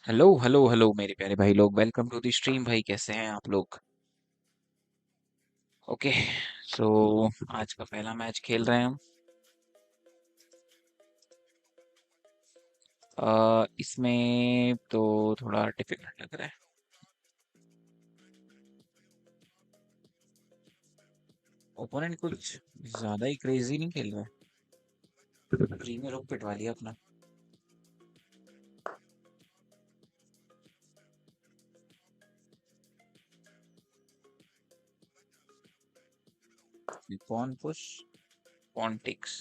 Hello hello hello मेरे प्यारे भाई लोग, वेलकम टू द स्ट्रीम। भाई कैसे हैं आप लोग? ओके। सो आज का पहला मैच खेल रहे हैं हम। इसमें तो थोड़ा डिफिकल्ट लग रहा है। ओपोनेंट कुछ ज्यादा ही क्रेजी नहीं खेल रहा है। प्रीमियर लोग पिटवा लिया अपना। Pawn push, pawn takes.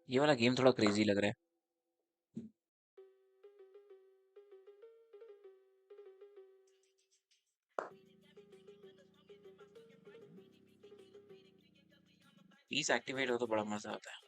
ये वाला गेम थोड़ा क्रेजी लग रहा है। पीस एक्टिवेट हो तो बड़ा मजा आता है।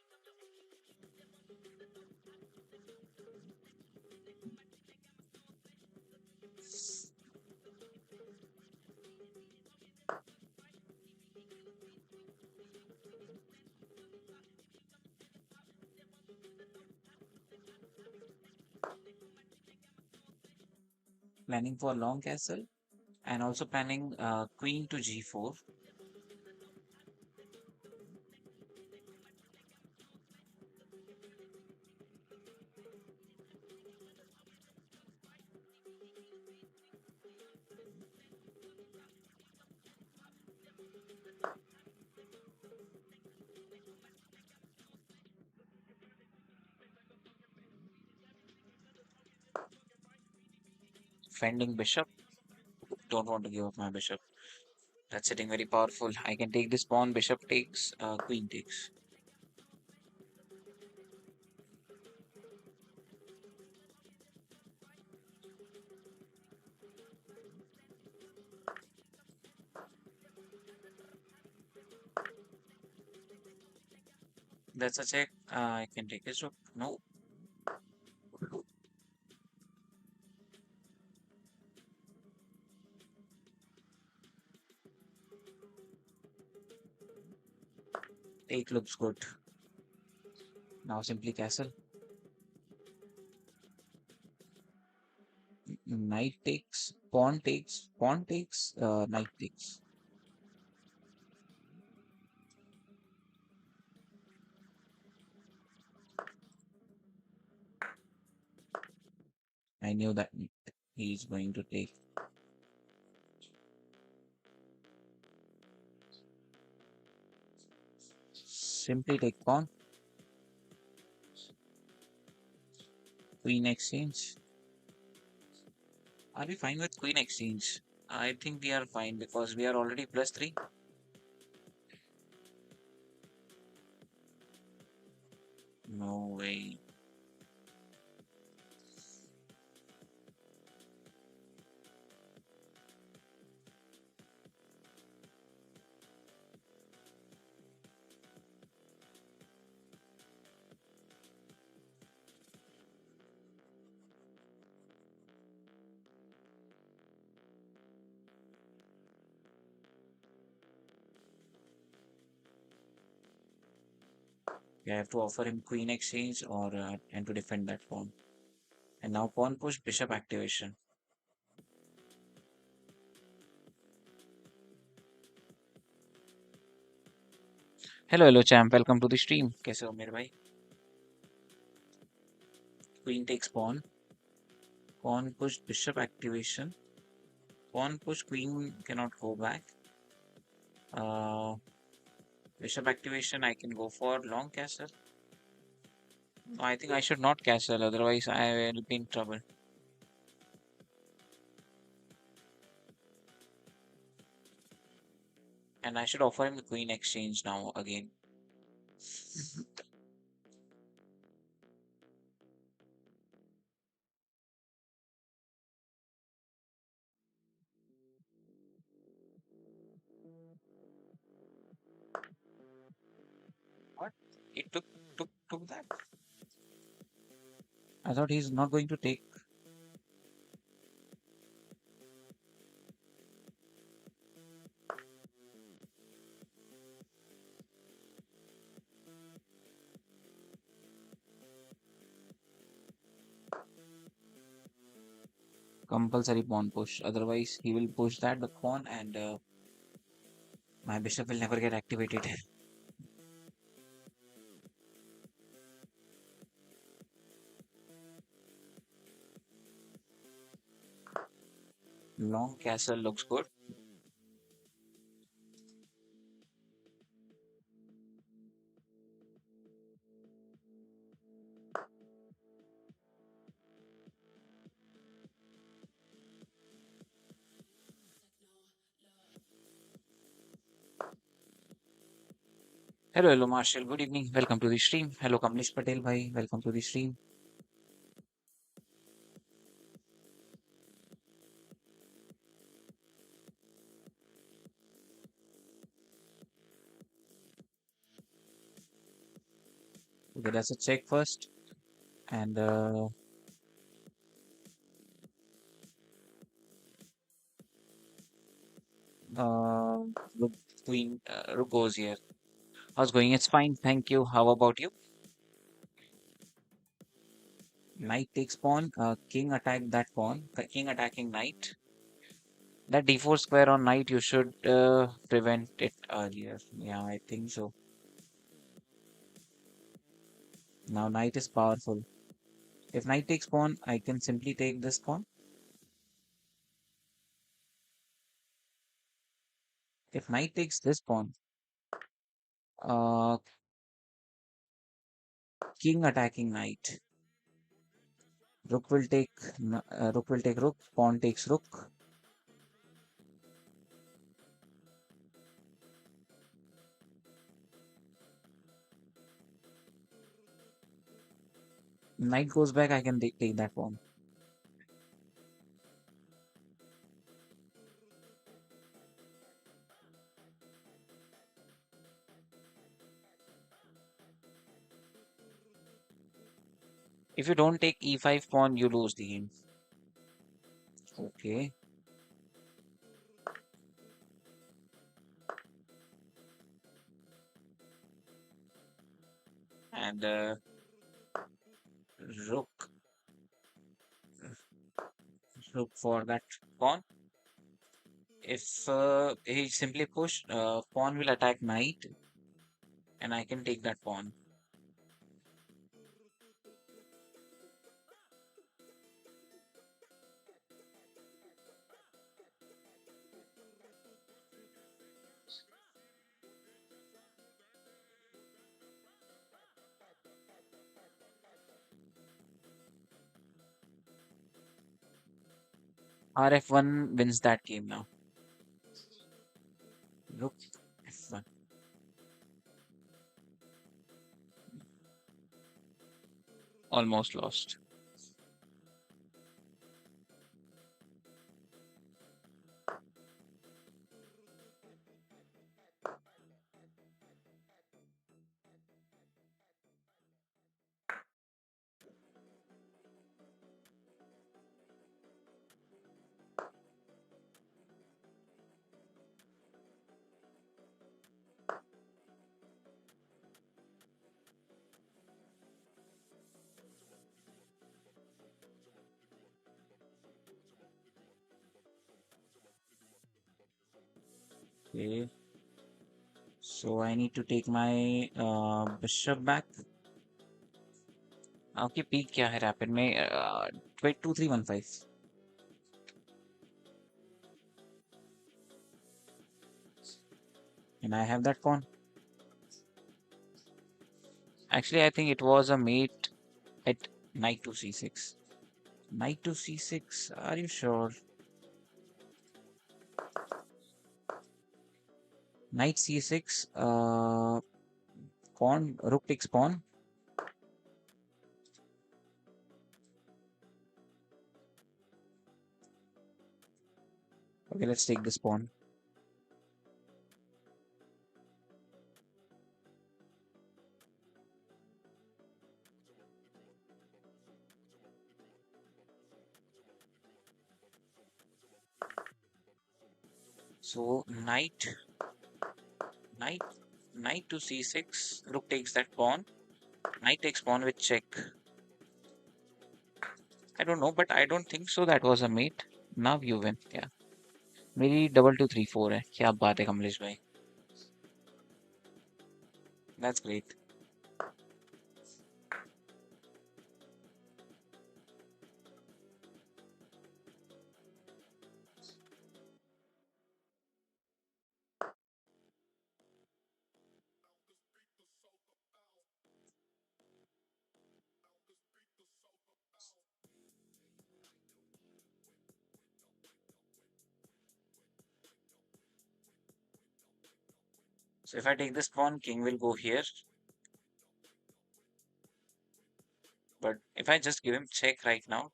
Planning for long castle and also planning queen to G4. Fending bishop. Don't want to give up my bishop. That's sitting very powerful. I can take this pawn, bishop takes, queen takes. That's a check. I can take this rook. No. Take looks good. Now simply castle. Knight takes, pawn takes, knight takes. I knew that he's going to take. Simply take pawn. Queen exchange. Are we fine with queen exchange? I think we are fine because we are already +3. No way. We have to offer him queen exchange or and to defend that pawn. And now pawn push, bishop activation. Hello hello champ, welcome to the stream. कैसे हो मेरे भाई? Queen takes pawn, pawn push, bishop activation, pawn push, queen cannot go back. uh, Bishop activation, I can go for long castle. No, I think I should not castle, otherwise I will be in trouble. And I should offer him the queen exchange now again. What? It took that? I thought he's not going to take. compulsory pawn push. Otherwise, he will push that the pawn, and my bishop will never get activated. Long castle looks good. Hello, hello, Marshall. Good evening. Welcome to the stream. Hello, Kamlesh Patel bhai. Welcome to the stream. Okay, that's a check first, and uh, rook, rook goes here. How's going? It's fine, thank you. How about you? Knight takes pawn. King attack that pawn. King attacking knight. That d4 square on knight, you should prevent it earlier. Yeah, I think so. Now knight is powerful. If knight takes pawn, I can simply take this pawn. If knight takes this pawn, uh, king attacking knight. Rook will take rook will take rook. Pawn takes rook. Knight goes back. I can take that pawn. If you don't take e5 pawn, you lose the game. Okay. And rook rook for that pawn. If he simply push, pawn will attack knight, and I can take that pawn. Rf1 wins that game now. Rook f1. Almost lost. Okay. So I need to take my bishop back. आपकी peak क्या है rapid में 2315 and I have that pawn. Actually, I think it was a mate at knight to c6. Knight to c6. Are you sure? Knight c6. Pawn. Rook takes pawn. Okay, let's take this pawn. So knight, knight to c6. Rook takes that pawn. Knight takes pawn with check. I don't know, but I don't think so. That was a mate. Now you win. Yeah. मेरी 2234 है. क्या बात है कमलेश भाई. That's great. So if I take this pawn, king will go here. But if I just give him check right now,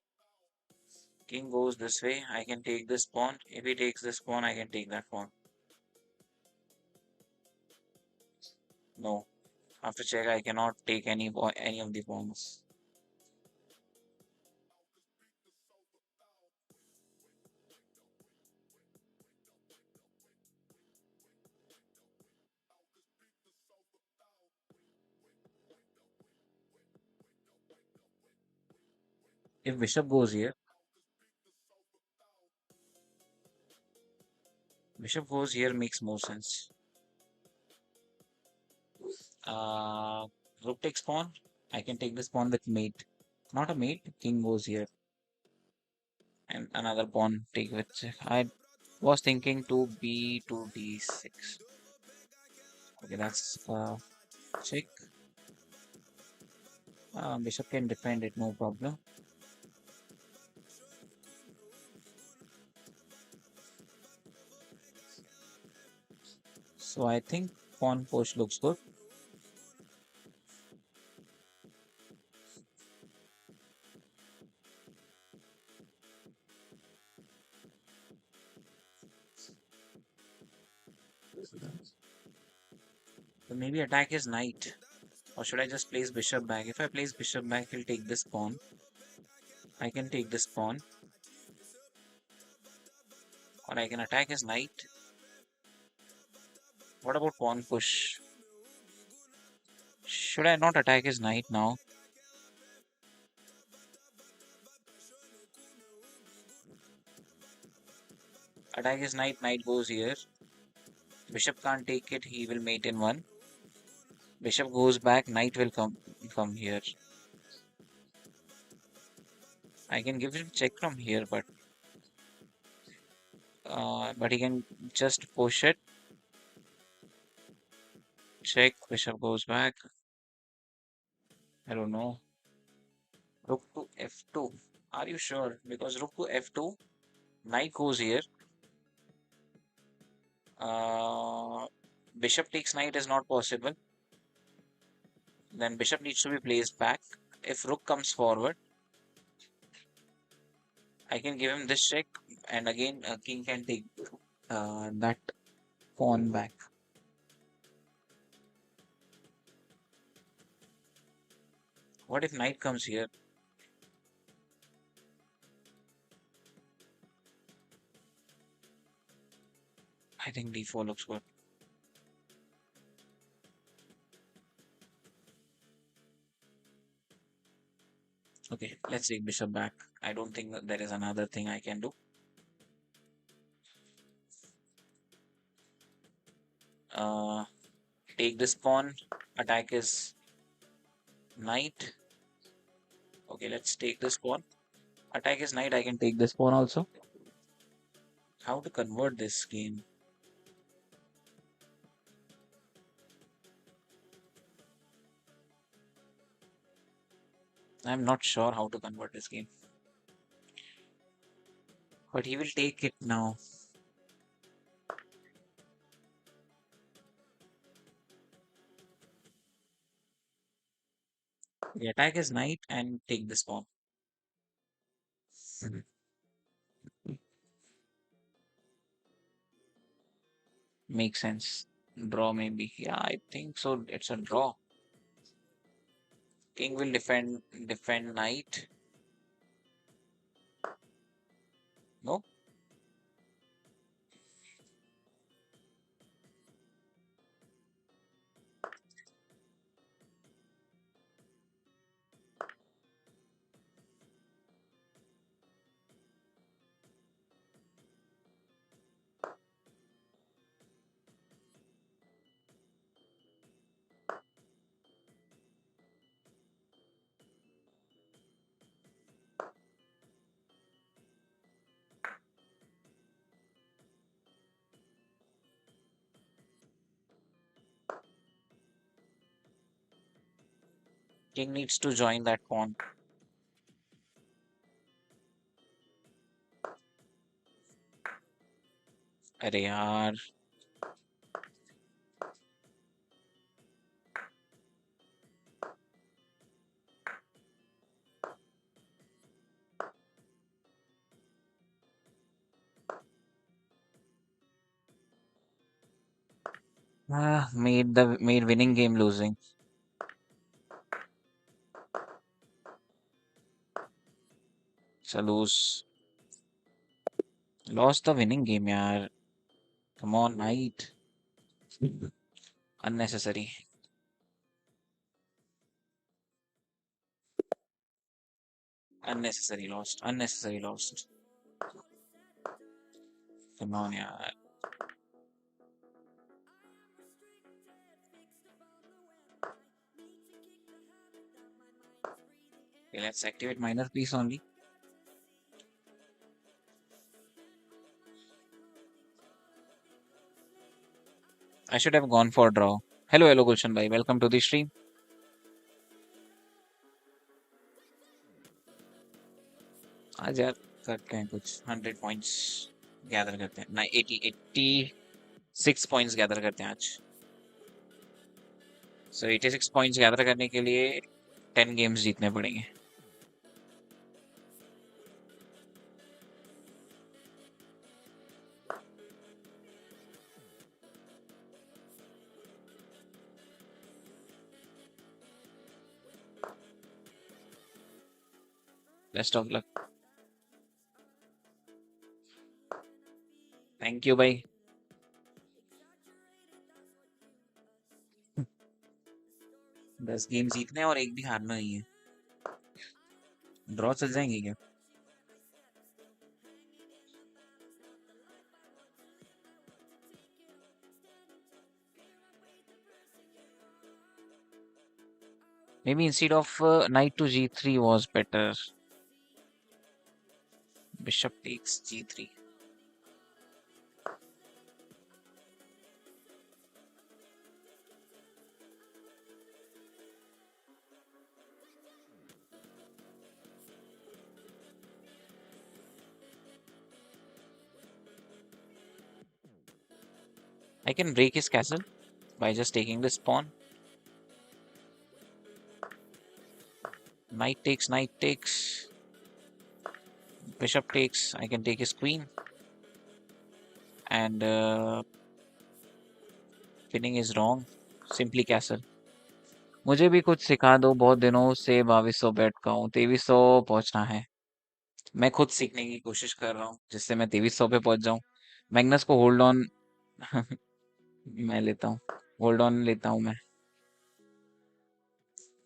king goes this way. I can take this pawn. If he takes this pawn, I can take that pawn. No. After check, I cannot take any of the pawns. If bishop goes here makes more sense. Uh, Rook takes pawn. I can take this pawn with mate. Not a mate. King goes here, and another pawn take with check. I was thinking to b to d6. Okay, that's check. Bishop can defend it, no problem. So I think pawn push looks good. So maybe attack his knight. Or should I just place bishop back? If I place bishop back, he'll take this pawn. I can take this pawn. Or I can attack his knight. What about pawn push? Should I not attack his knight now? Attack his knight, knight goes here. Bishop can't take it, he will mate in one. Bishop goes back, knight will come here. I can give him check from here, but he can just push it. Check, bishop goes back. I don't know. Rook to f2. Are you sure? Because rook to f2, knight goes here. Uh, Bishop takes knight is not possible. Then bishop needs to be placed back. If rook comes forward, I can give him this check, and again king can take that pawn back. What if knight comes here? I think d4 looks good. Okay, let's take bishop back. I don't think that there is another thing I can do. Uh, take this pawn, attack his knight. Okay, let's take this pawn. Attack his knight, I can take this pawn also. How to convert this game? I'm not sure how to convert this game. But he will take it now. We attack his knight and take this pawn. Makes sense. Draw maybe. Yeah, I think so. It's a draw. King will defend knight. No? King needs to join that pawn. अरे यार, made winning game losing. So lost the winning game यार. Come on, knight. Unnecessary. Unnecessary lost. Unnecessary lost. Come on, yaar. Okay, let's activate minor piece only. I should have gone for draw. Hello, Gulshan bhai. Welcome to the stream. आज यार करते हैं कुछ 100 points gather करते हैं ना 86 points gather करते हैं आज. सो 86 पॉइंट्स गैदर करने के लिए 10 गेम्स जीतने पड़ेंगे. Best of luck. Thank you भाई. 10 गेम जीतने हैं और एक भी हारना नहीं है. ड्रॉ चल जाएंगे क्या? Maybe instead of knight to g3 was better. Bishop takes g3. I can break his castle by just taking this pawn. Knight takes, knight takes. Bishop takes. I can take his queen. And winning is wrong. Simply castle. मुझे भी कुछ सिखा दो. बहुत दिनों से 2200 पे अटका हूँ. 2300 पहुंचना है. मैं खुद सीखने की कोशिश कर रहा हूँ जिससे मैं 2300 पे पहुंच जाऊं. मैग्नस को होल्ड ऑन मैं लेता हूँ. होल्ड ऑन लेता हूँ मैं.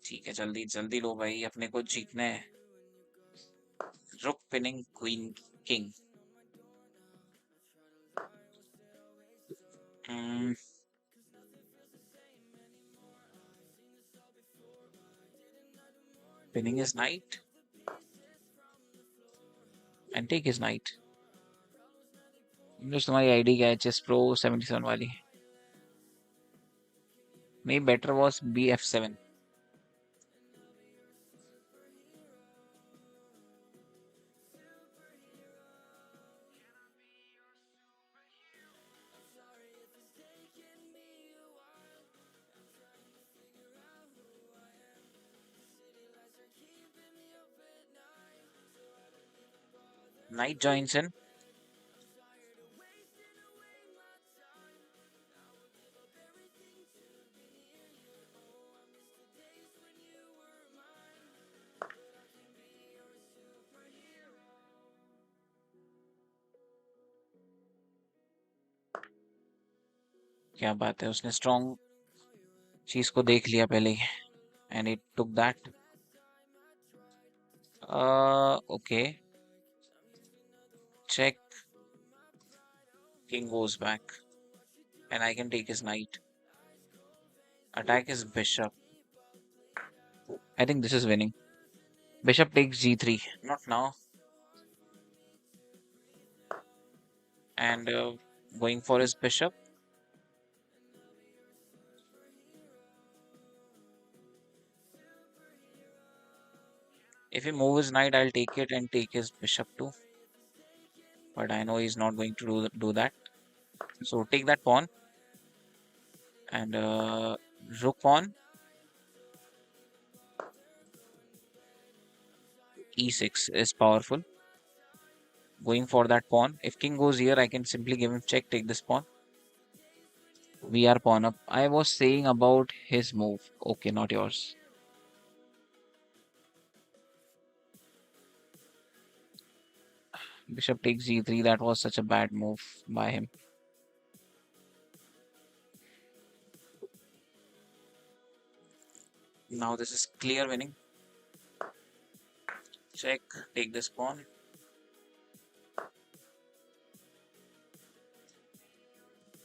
ठीक है, जल्दी जल्दी लो भाई, अपने को जीतना है. Rook pinning queen king. Pinning his knight and take his knight. English तुम्हारी आईडी क्या है? चेस प्रो 77 वाली. May better was BF7. Knight joins in. क्या बात है, उसने स्ट्रॉन्ग चीज को देख लिया पहले ही. And it took that. Okay. Check. King goes back. And I can take his knight. Attack his bishop. I think this is winning. Bishop takes g3. Not now. And going for his bishop. If he moves his knight, I'll take it and take his bishop too. But I know he's not going to do that. So take that pawn and rook on e6 is powerful. Going for that pawn. If king goes here, I can simply give him check, take this pawn. We are pawn up. I was saying about his move. Okay, not yours. Bishop takes g3. That was such a bad move by him. Now this is clear winning. Check, take this pawn.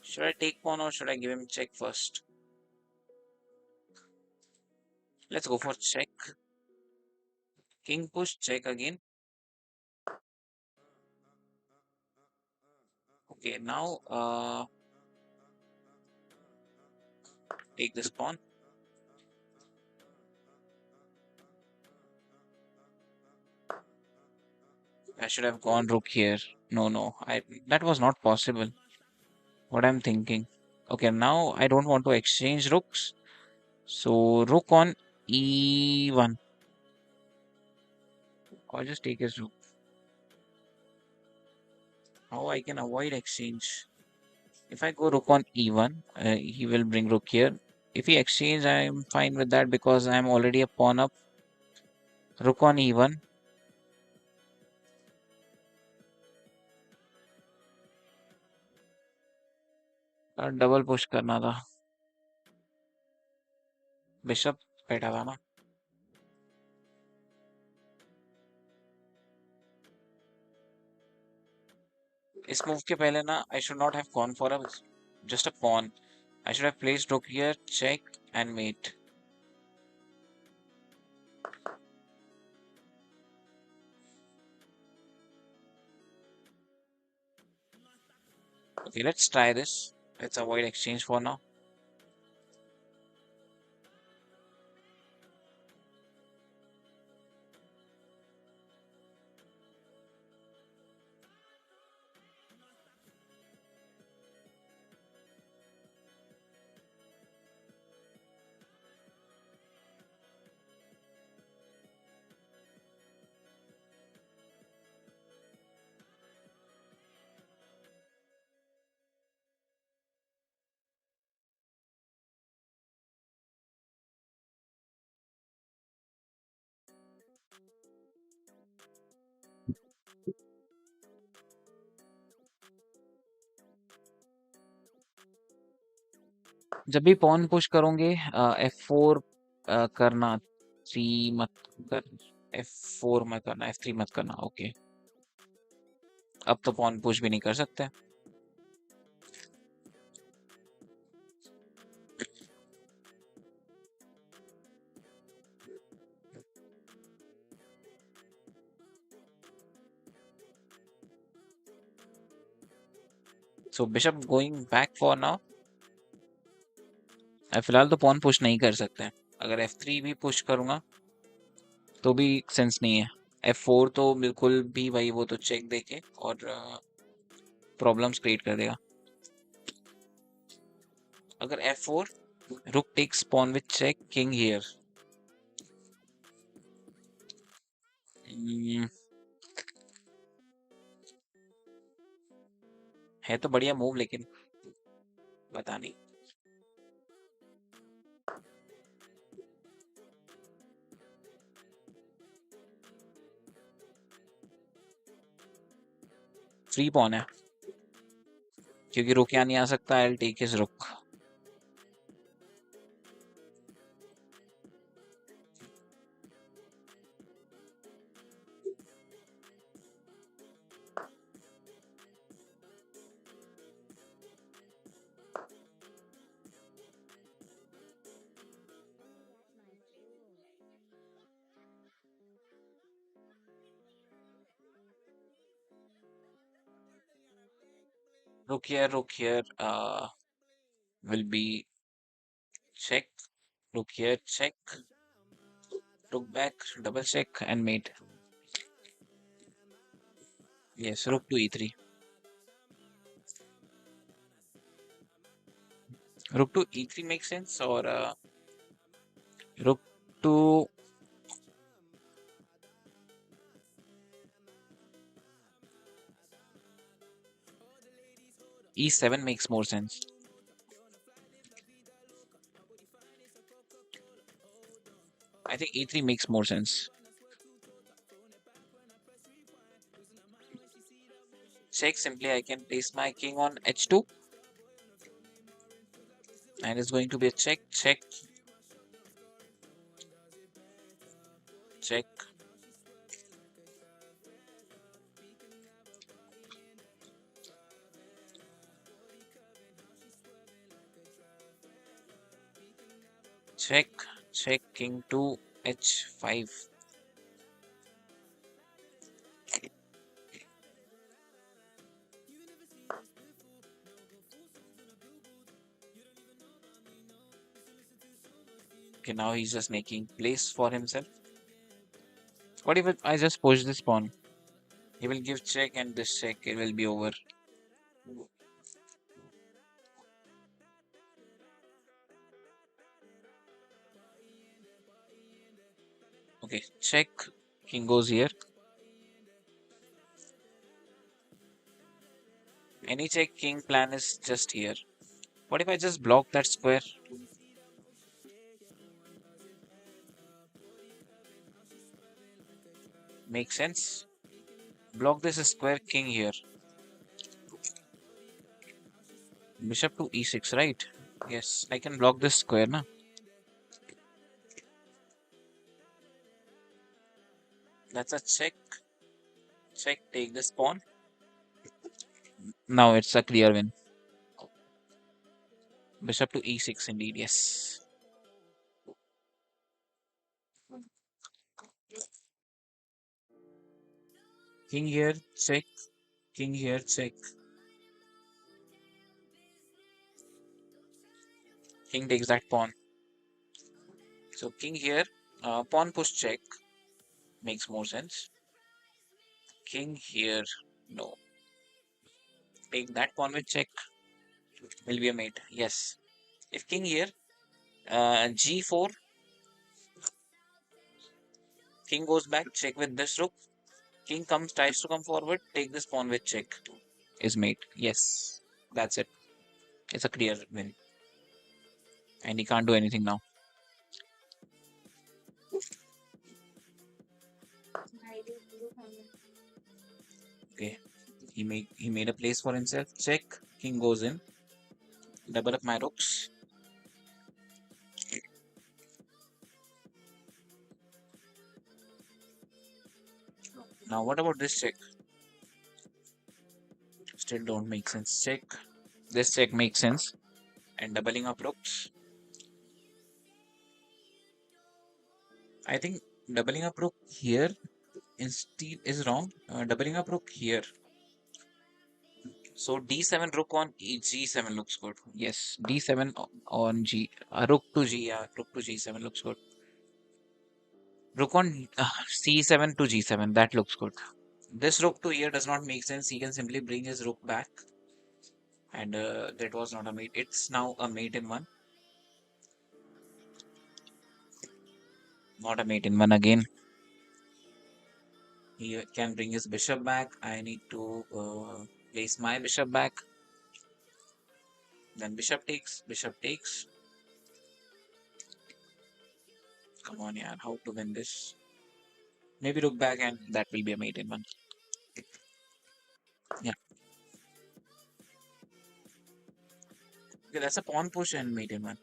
Should I take pawn or should I give him check first? Let's go for check. King push, check again. Okay, now take this pawn. I should have gone rook here. No, that was not possible. What I'm thinking. Okay, now I don't want to exchange rooks. So rook on e1. Or just take his rook. How I can avoid exchange? If I go rook on e1, he will bring rook here. If he exchange, I'm fine with that because I'm already a pawn up. Rook on e1. Double push करना था. Bishop बैठा था ना. इस move के पहले ना I should not have gone for a just a pawn. I should have placed rook here, check and mate. Okay, let's try this. Let's avoid exchange for now. जब भी pawn push करोगे f4 करना, 3 मत कर, f4 मत करना, f3 मत करना. ओके, अब तो pawn push भी नहीं कर सकते. So bishop going back for now. फिलहाल तो pawn push नहीं कर सकते हैं. अगर f3 भी push करूंगा तो भी सेंस नहीं है. f4 तो बिल्कुल भी भाई वो तो चेक देके और प्रॉब्लम्स क्रिएट कर देगा. अगर f4 rook takes pawn with check, king here. है तो बढ़िया मूव लेकिन पता नहीं. फ्री पॉन है क्योंकि रुक यहाँ नहीं आ सकता. आई विल टेक हिज रुक. रुक here will be check. Look here, check. Rook back, double check and mate. Yes, rook to e3. Rook to e3 makes sense, or rook to e7 makes more sense. I think e3 makes more sense. Check, simply I can place my king on h2 and it's going to be a check, check, check, check, check, king to h5. Okay, now he's just making place for himself. What if I just push this pawn? He will give check and this check, it will be over. Okay, check, king goes here. Any check king plan is just here. What if I just block that square? Makes sense. Block this square king here. Bishop to e6, right? Yes, I can block this square, na? That's a check. Check, take this pawn. Now it's a clear win. Bishop to e6 indeed, yes. King here, check. King here, check. King takes that pawn. So king here, pawn push check. Makes more sense. King here, no. Take that pawn with check. Will be a mate, yes. If king here, g4, king goes back, check with this rook. King comes, tries to come forward, take this pawn with check. Is mate, yes. That's it. It's a clear win. And he can't do anything now. Okay. He made a place for himself. Check. King goes in. Double up my rooks. Now what about this check? Still don't make sense. Check. This check makes sense. And doubling up rooks. I think doubling up rook here instead is wrong. Doubling up rook here. So d7 rook on g7 looks good. Yes, d7 on g. Rook to g. Yeah, rook to g7 looks good. Rook on c7 to g7. That looks good. This rook to here does not make sense. He can simply bring his rook back. And that was not a mate. It's now a mate in one. Not a mate in one again. He can bring his bishop back. I need to place my bishop back. Then bishop takes. Bishop takes. Come on, yeah. How to win this? Maybe rook back and that will be a mate in one. Yeah. Okay, that's a pawn push and mate in one.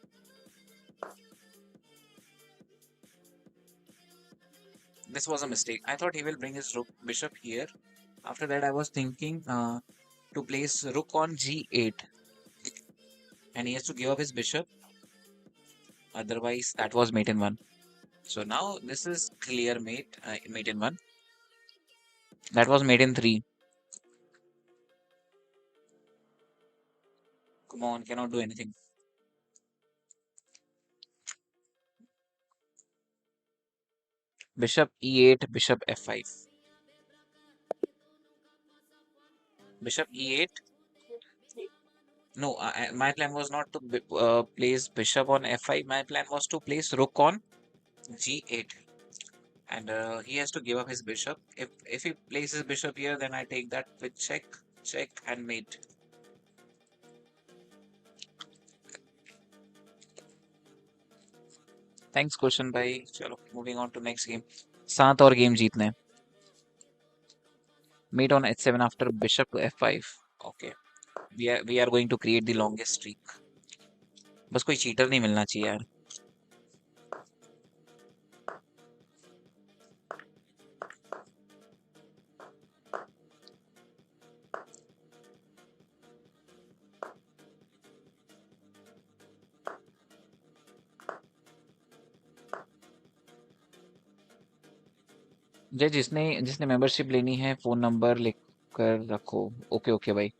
This was a mistake. I thought he will bring his rook bishop here. After that, I was thinking to place rook on g8. And he has to give up his bishop. Otherwise, that was mate in one. So now this is clear mate, mate in one. That was mate in three. Come on, cannot do anything. Bishop e8, bishop f5. Bishop e8. No, my plan was not to place bishop on f5. My plan was to place rook on g8, and he has to give up his bishop. If he places bishop here, then I take that with check, check, and mate. Thanks, question भाई. चलो, moving on to next game. 7 और game जीतने हैं. Mate on h7 after bishop to f5. Okay, we are going to create the longest streak. बस कोई cheater नहीं मिलना चाहिए यार. जय जिसने जिसने मेंबरशिप लेनी है फोन नंबर लिख कर रखो. ओके ओके भाई.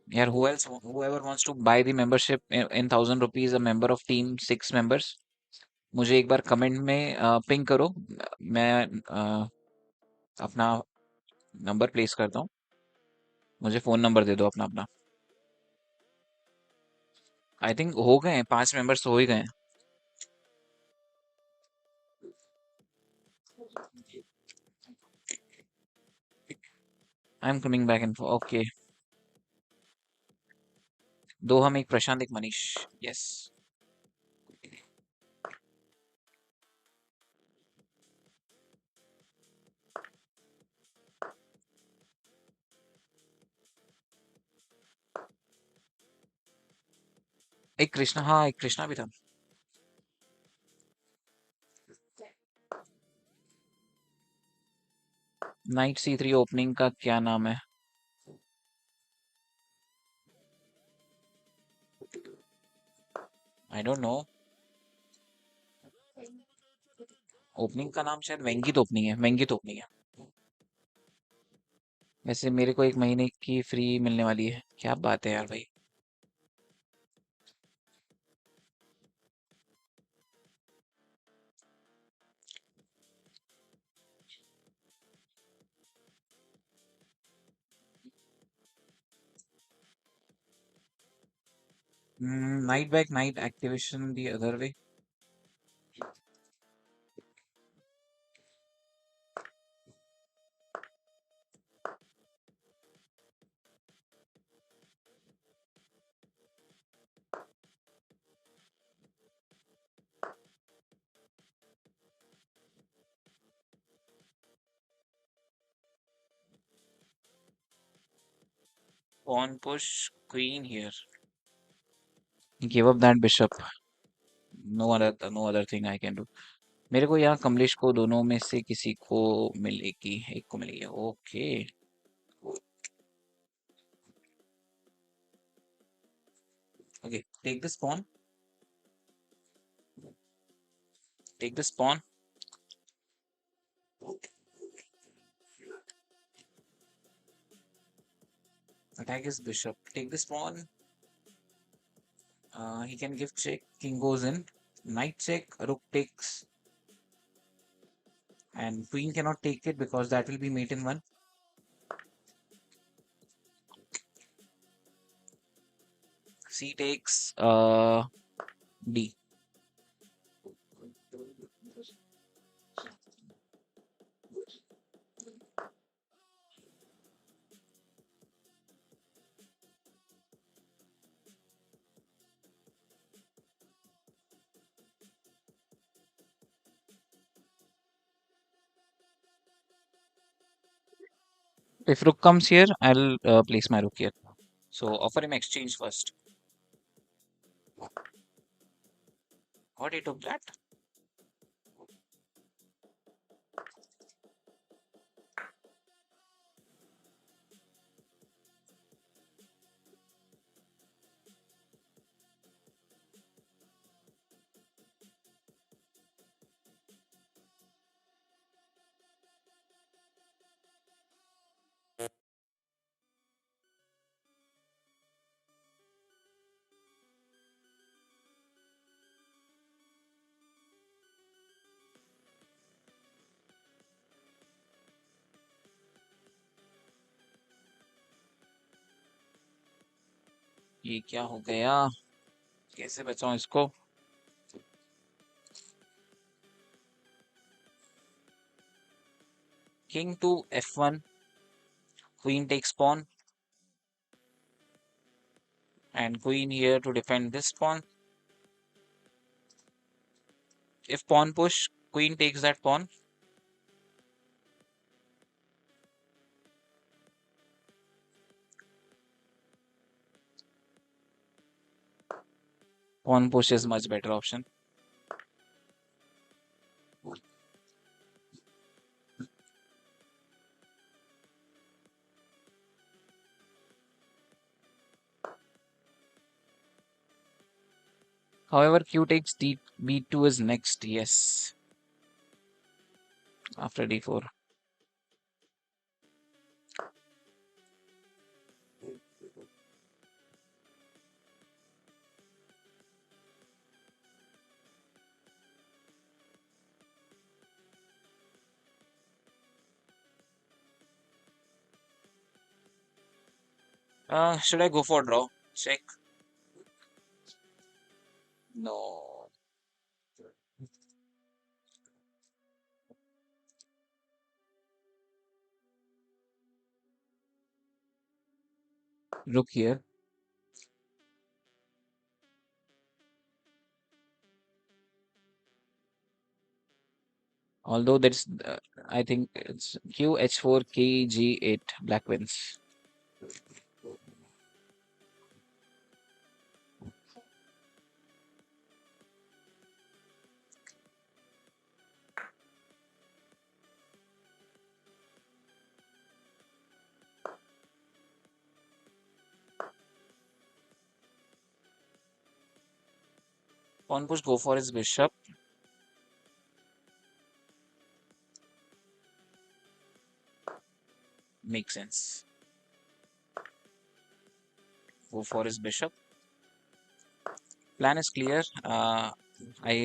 यार whoever wants to buy the membership in 1,000 rupees, a member of team 6 members, मुझे एक बार कमेंट में पिंग करो. मैं अपना नंबर प्लेस करता हूँ. मुझे फोन नंबर दे दो अपना अपना. आई थिंक हो गए हैं, 5 मेंबर्स हो ही गए हैं. I am coming back in. Okay, दो हम, एक प्रशांत, एक मनीष. यस. एक कृष्णा, हाँ एक कृष्णा भी था. नाइट c3 ओपनिंग का क्या नाम है? I don't know. ओपनिंग का नाम शायद वेंगित ओपनिंग है. वेंगित ओपनिंग है. वैसे मेरे को 1 महीने की फ्री मिलने वाली है. क्या बात है यार भाई. Knight back knight activation the other way. Pawn push queen here. Give up that bishop. No other thing I can do. मेरे को यहाँ कमलेश को दोनों में से किसी को मिलेगी. एक को मिलेगी. Okay. Okay, take this pawn. Take this pawn. Attack his bishop. Take this pawn. He can give check. King goes in. Knight check. Rook takes. And queen cannot take it because that will be mate in one. C takes D. If rook comes here, I'll place my rook here. So offer him exchange first. What, he took that? ये क्या हो गया? कैसे बचाऊं इसको? King to f1, queen takes pawn, and queen here to defend this pawn. If pawn push, queen takes that pawn. Pawn push is much better option. However, q takes b2 is next. Yes, after d4. Should I go for draw? Check. No. Rook here. Although that's, I think it's q h4 k g8. Black wins. Pawn push, go for his bishop. Makes sense. Go for his bishop. Plan is clear. I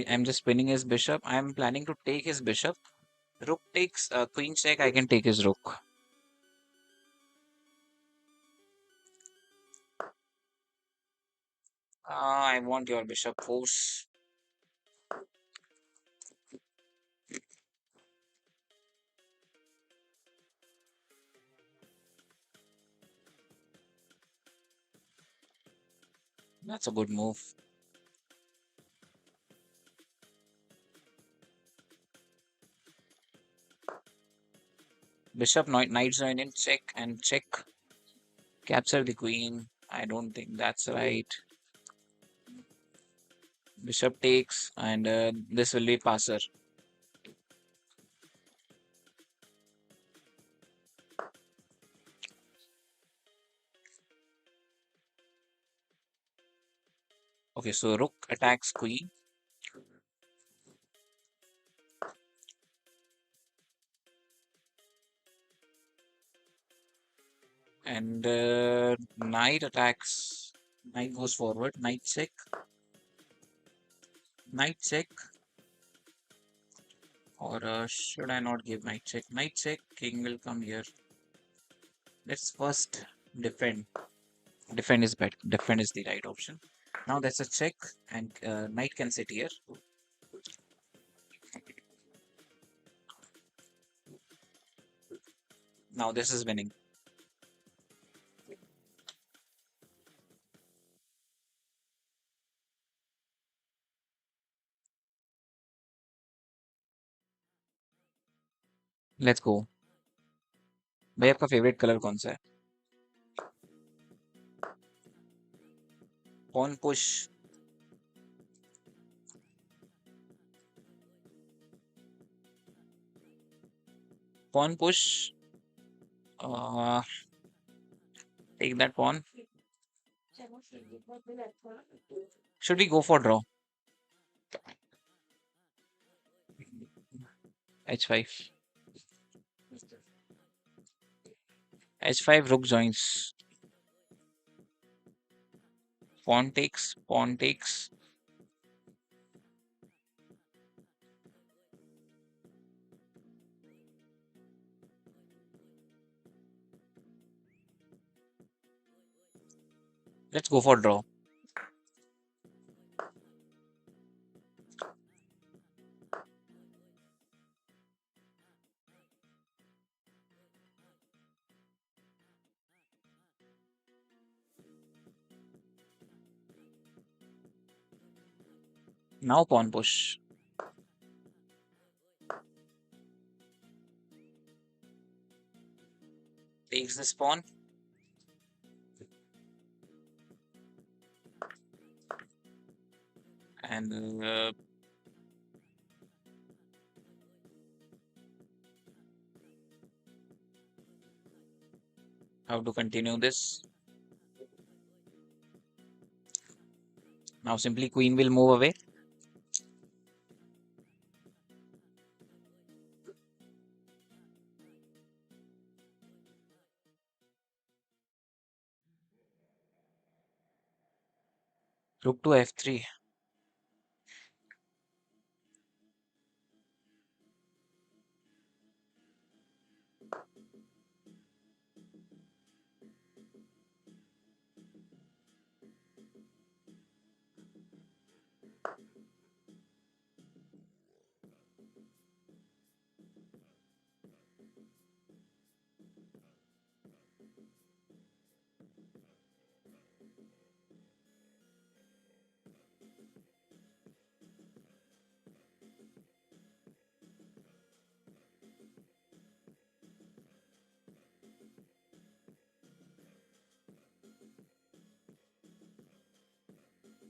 am just pinning his bishop. I am planning to take his bishop. Rook takes queen check. I can take his rook. I want your bishop force. That's a good move. Bishop knight join in, check and check. Capture the queen. I don't think that's right. Bishop takes, and this will be passer. Okay, so rook attacks queen. And knight attacks. Knight goes forward. Knight check. Knight check. Or should I not give knight check? Knight check. King will come here. Let's first defend. Defend is better. Defend is the right option. Now that's a check, and knight can sit here. Now this is winning. Let's go. भाई आपका favourite colour कौन सा है? Pawn push. Pawn push. Uh, take that pawn. Should we go for draw? H5. H5, rook joins. Pawn takes. Pawn takes. Let's go for draw. Now pawn push. Takes this pawn. And how to continue this? Now simply queen will move away. Rook to f3.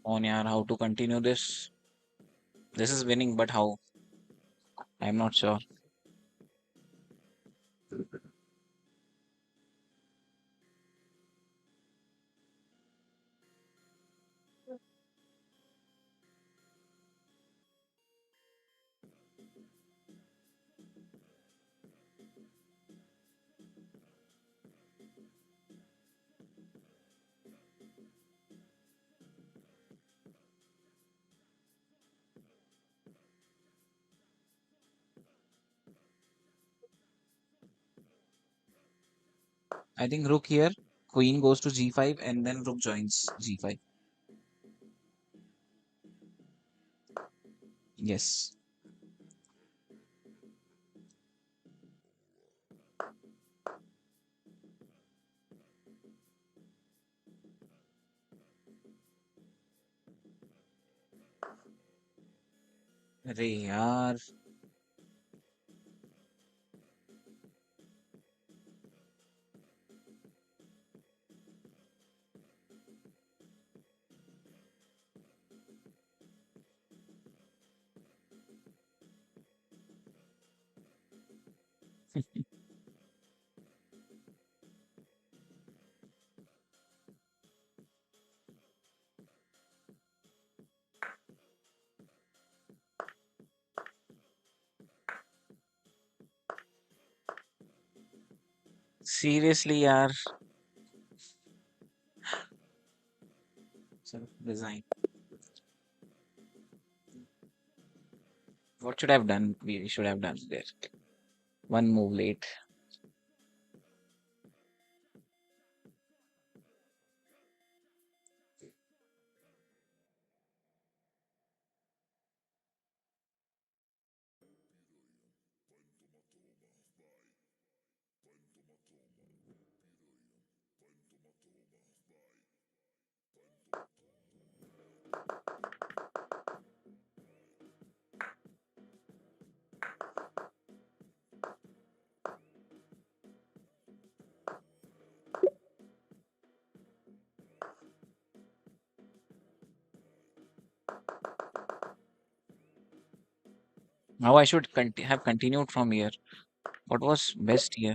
On yaar, how to continue this? This is winning, but how? I'm not sure. I think rook here, queen goes to g5, and then rook joins g5. Yes. अरे यार. Seriously यार. So, resign. What should I have done? We should have done there. One move late. Now I should have continued from here. What was best here?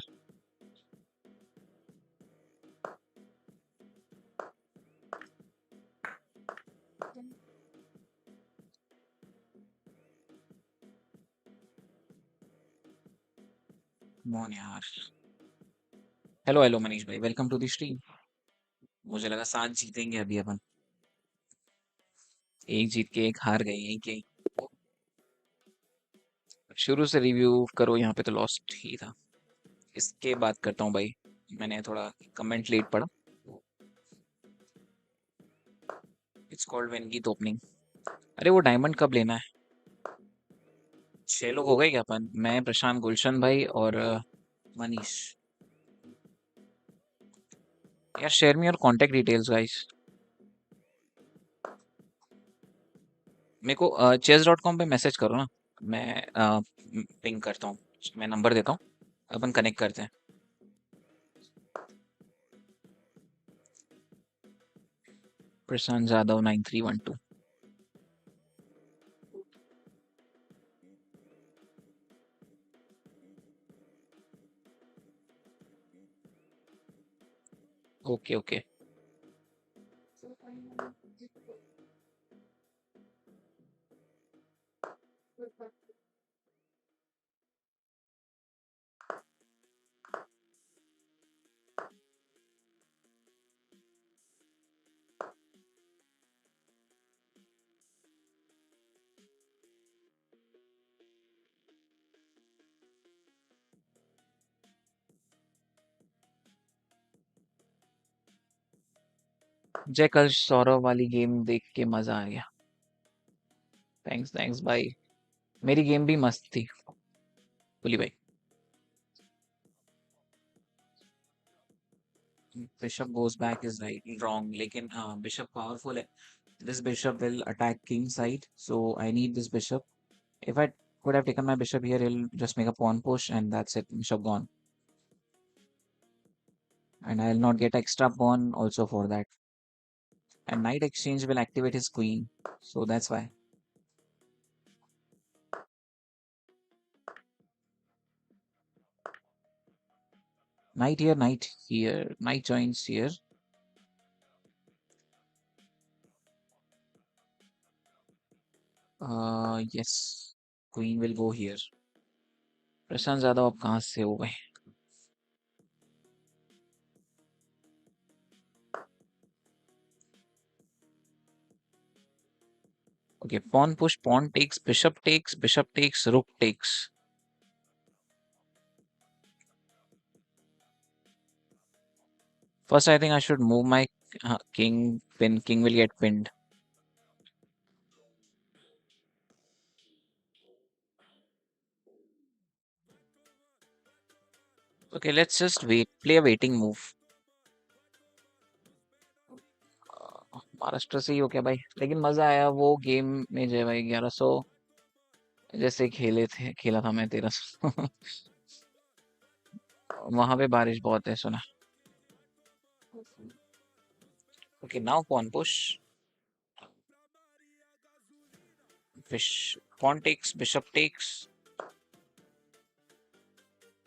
Come on यार. Hello hello Manish भाई, welcome to the stream. मुझे लगा 7 जीतेंगे अभी अपन. एक जीत के एक हार गए यहीं के. शुरू से रिव्यू करो, यहाँ पे तो लॉस्ट ही था. इसके बात करता हूँ भाई. मैंने थोड़ा कमेंट लेट पढ़ा. इट्स कॉल्ड वेनगीत ओपनिंग। अरे वो डायमंड कब लेना है? 6 लोग हो गए क्या अपन? मैं, प्रशांत, गुलशन भाई और मनीष। यार share me your contact details guys. मेरे को chess.com पे मैसेज करो ना। मैं पिंग करता हूँ। मैं नंबर देता हूँ, अपन कनेक्ट करते हैं। प्रशांत जाधव 9312। Okay okay. जय, कल सौरव वाली गेम देख के मजा आ गया। थैंक्स थैंक्स भाई। मेरी गेम भी मस्त थी, पुली भाई। Bishop goes back is right wrong, लेकिन बिशप पावरफुल है। This bishop will attack king side, so I need this bishop. If I could have taken my bishop here, he'll just make a pawn push and that's it, bishop gone. And I'll not get extra pawn also for that. And knight exchange will activate his queen, so that's why. Knight here, knight here, knight joins here. Yes, queen will go here. Prashant Jadhav अब कहाँ से हो गए? Okay, pawn push, pawn takes, bishop takes, rook takes. First, I think I should move my king. Pin, king will get pinned. Okay, let's just wait. Play a waiting move. Maharashtra से ही हो क्या भाई? लेकिन मजा आया वो गेम में जय भाई। 1100 जैसे खेला था मैं 1300। वहां पे बारिश बहुत है सुना। Okay, now pawn push. Pawn takes, bishop takes,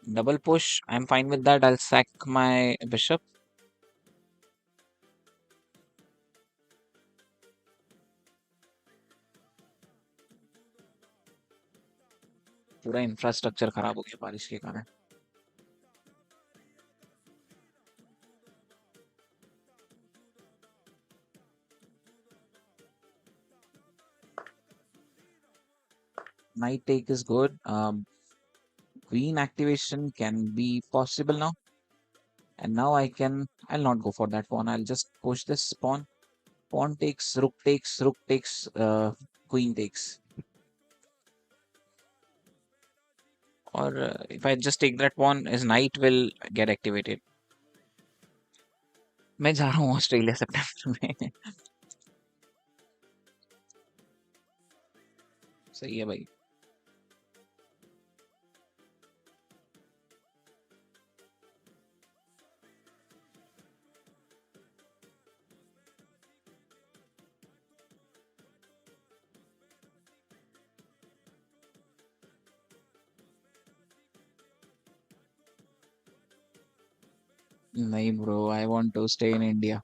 double push. I'm fine with that. I'll sack my bishop. पूरा इंफ्रास्ट्रक्चर खराब हो गया बारिश के कारण। Knight take is good. Queen activation can be possible now. And now I'll not go for that pawn. I'll just push this pawn. Pawn takes, rook takes, queen takes. Or if I just take that pawn, his knight will get activated. मैं जा रहा हूँ Australia सितंबर में। सही है भाई। नहीं bro, I want to stay in India.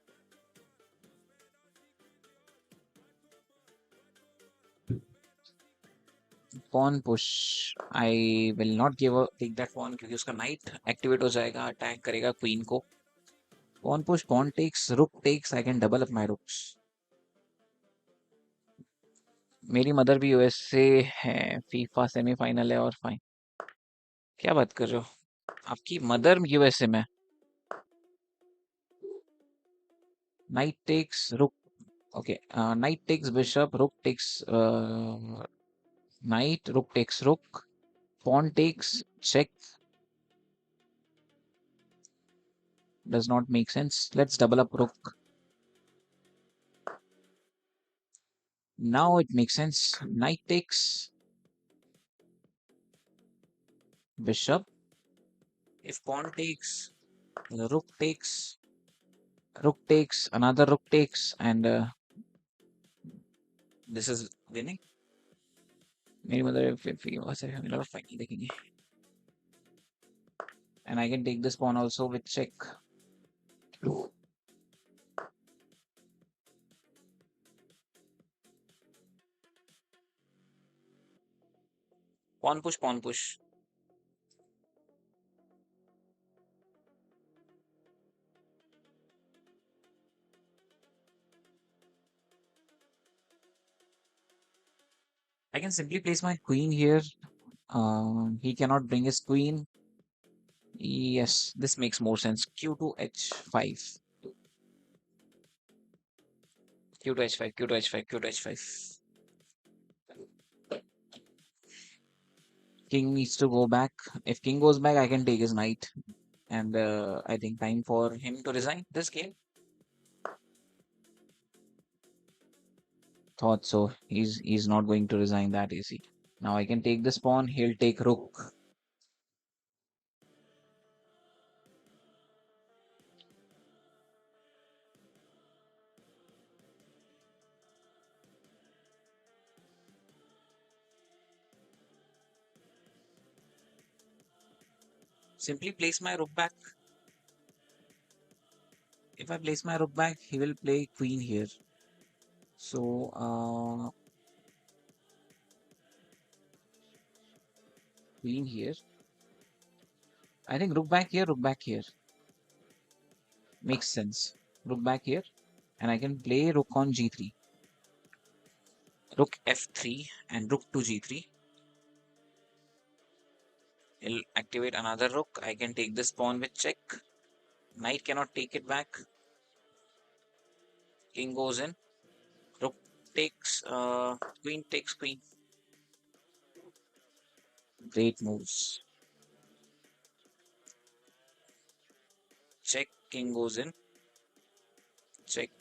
Pawn push. I will not take that pawn, क्योंकि उसका नाइट एक्टिवेट हो जाएगा, अटैक करेगा क्वीन को। Pawn push, pawn takes, rook takes. I can double up my rooks. मेरी mother भी US से है, फीफा सेमीफाइनल है और फाइन। क्या बात कर रहे हो? आपकी मदर यूएसए में? नाइट टेक्स, रुक। Okay, knight takes bishop, rook takes knight, rook takes rook, pawn takes check. Does not make sense. Let's double up rook. Now it makes sense. Knight takes bishop. If pawn takes, the rook takes, another rook takes, and this is winning. मेरी मतलब if we was a lot of fighting देखेंगे. And I can take this pawn also with check. Pawn push, pawn push. I can simply place my queen here. He cannot bring his queen. Yes, this makes more sense. Q to H5. Q to H5, Q to H5, Q to H5. King needs to go back. If king goes back, I can take his knight. And I think time for him to resign this game. Thought so. He's not going to resign that easy. Now I can take this pawn. He'll take rook. Simply place my rook back. If I place my rook back, he will play queen here. So queen here. I think rook back here, rook back here. Makes sense. Rook back here. And I can play rook on g3. Rook f3 and rook to g3. He'll activate another rook. I can take this pawn with check. Knight cannot take it back. King goes in. Rook takes, queen takes queen. Great moves. Check, king goes in. Check.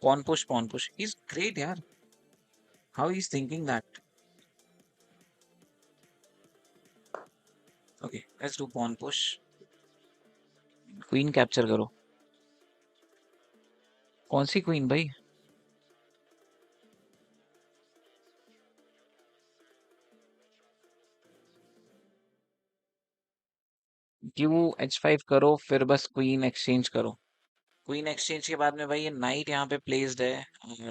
Pawn push, pawn push. He's great, yeah. How he's thinking that? Okay, let's do pawn push. Queen capture करो. कौन सी queen भाई? क्यों h5 करो फिर बस queen exchange करो. Queen exchange के बाद में भाई ये नाइट यहाँ पे प्लेस्ड है.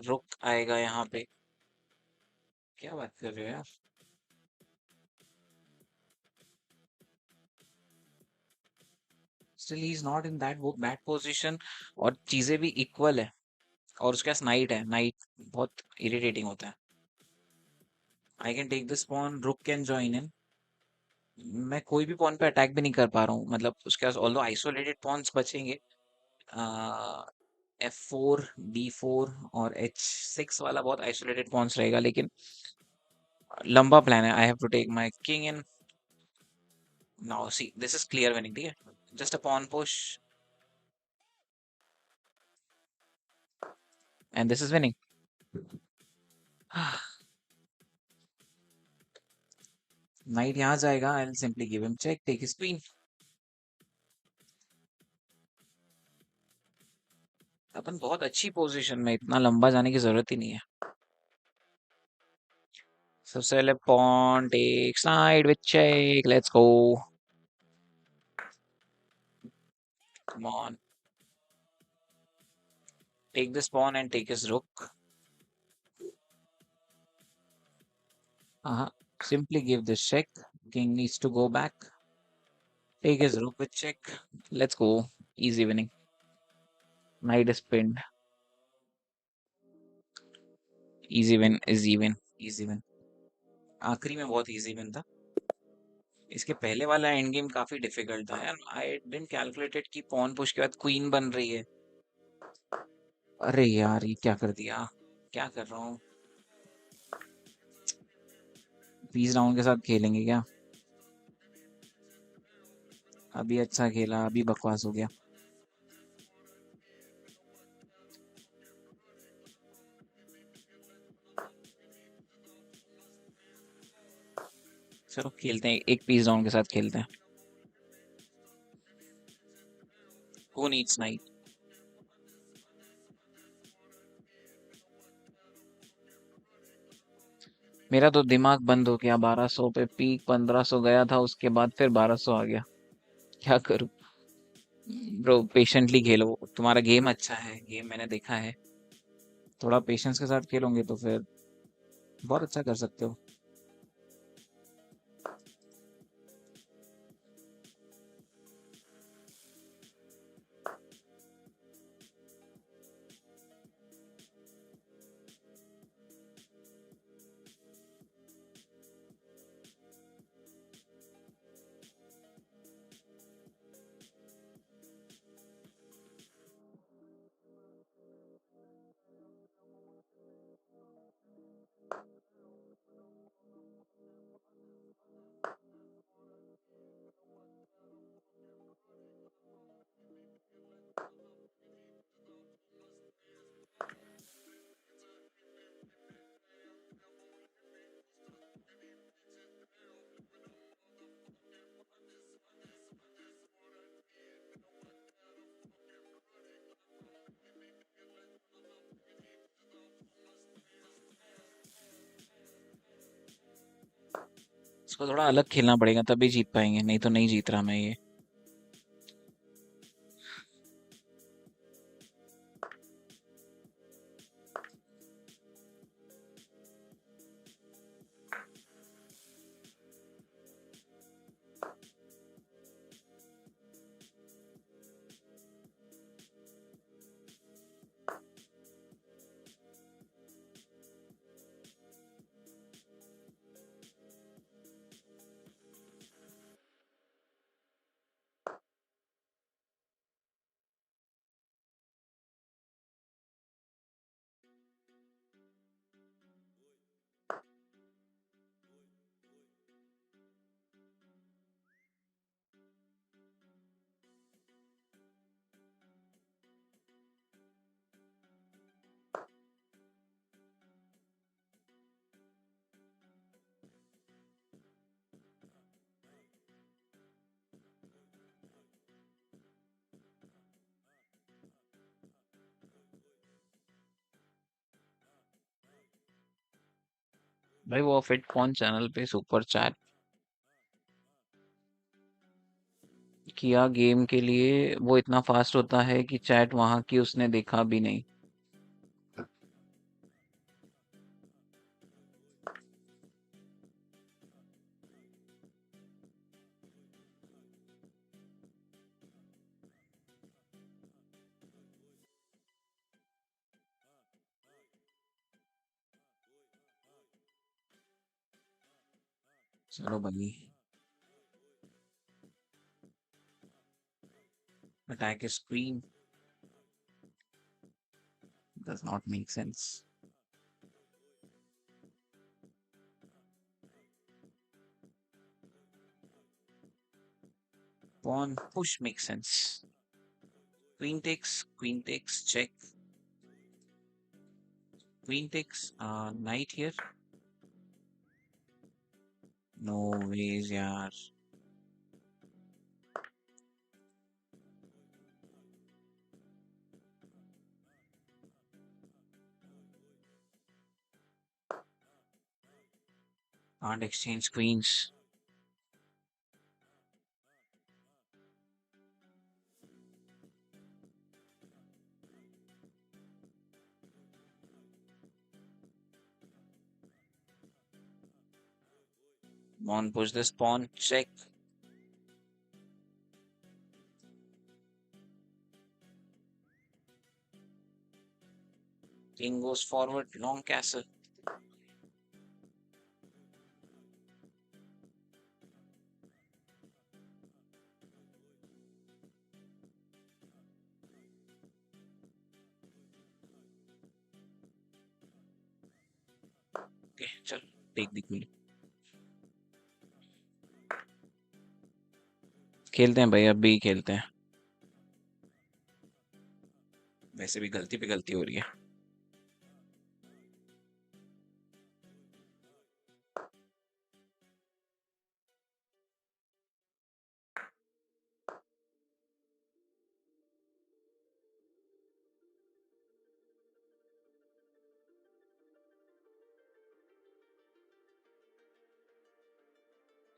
रुक आएगा यहाँ पे. क्या बात कर रहे हो यार. Still he is not in that bad position. और चीजें भी इक्वल है. और उसके पास नाइट है. नाइट बहुत इरिटेटिंग होता है. I can take this pawn. Rook can join in. मैं कोई भी पॉन पे अटैक भी नहीं कर पा रहा हूँ. मतलब उसके पास ऑल्दो आइसोलेटेड पॉन्स बचेंगे. F4, B4 और H6 वाला बहुत आइसोलेटेड पॉन्स रहेगा. लेकिन लंबा प्लान है. I have to take my king in. Now see this is clear winning. ठीक है. Just a pawn push and this is winning. Knight यहाँ जाएगा. I will simply give him check. Take his queen. अपन बहुत अच्छी position में. इतना लंबा जाने की जरूरत ही नहीं है. सबसे पहले pawn take side with check. Let's go. Come on. Take this pawn and take his rook. Simply give this check. King needs to go back. Take his rook with check. Let's go. Easy winning. Knight is pinned. Easy win is even. Easy win. आखिरी में बहुत easy win था। इसके पहले वाला end game काफी difficult था यार। आई डिडंट कैलकुलेटेड कि पॉन पुश के बाद क्वीन बन रही है। अरे यार ये क्या कर दिया, क्या कर रहा हूँ। पीस राउंड के साथ खेलेंगे क्या? अभी अच्छा खेला, अभी बकवास हो गया। चलो खेलते हैं, एक पीस राउंड के साथ खेलते हैं। Who needs night? मेरा तो दिमाग बंद हो गया। 1200 पे पीक, 1500 गया था, उसके बाद फिर 1200 आ गया। क्या करूं? ब्रो पेशेंटली खेलो, तुम्हारा गेम अच्छा है, गेम मैंने देखा है। थोड़ा पेशेंस के साथ खेलोगे तो फिर बहुत अच्छा कर सकते हो। इसको थोड़ा अलग खेलना पड़ेगा तभी जीत पाएंगे, नहीं तो नहीं जीत रहा मैं ये। भाई वो फिट कौन चैनल पे सुपर चैट किया गेम के लिए, वो इतना फास्ट होता है कि चैट वहां की उसने देखा भी नहीं। चलो भाई, attack screen does not make sense. Pawn push makes sense. Queen takes, check. Queen takes, knight here. No ways, yaar. Can't exchange queens. Pawn push this pawn, check. King goes forward, long castle. Okay, चल take the queen. खेलते हैं भाई, अब भी खेलते हैं. वैसे भी गलती पे गलती हो रही है.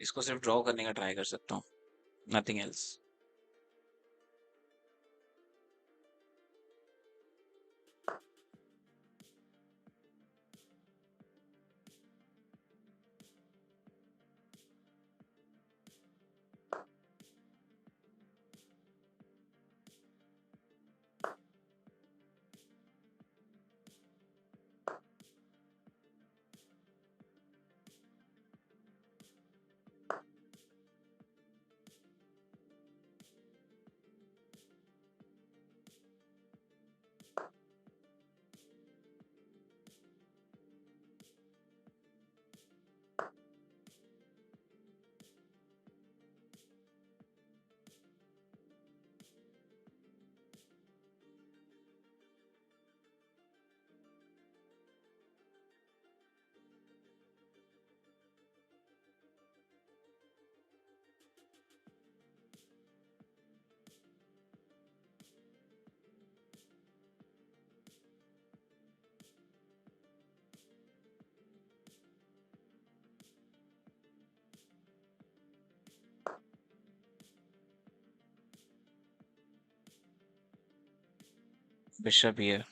इसको सिर्फ ड्रॉ करने का ट्राई कर सकता हूँ. Nothing else. Bishop here.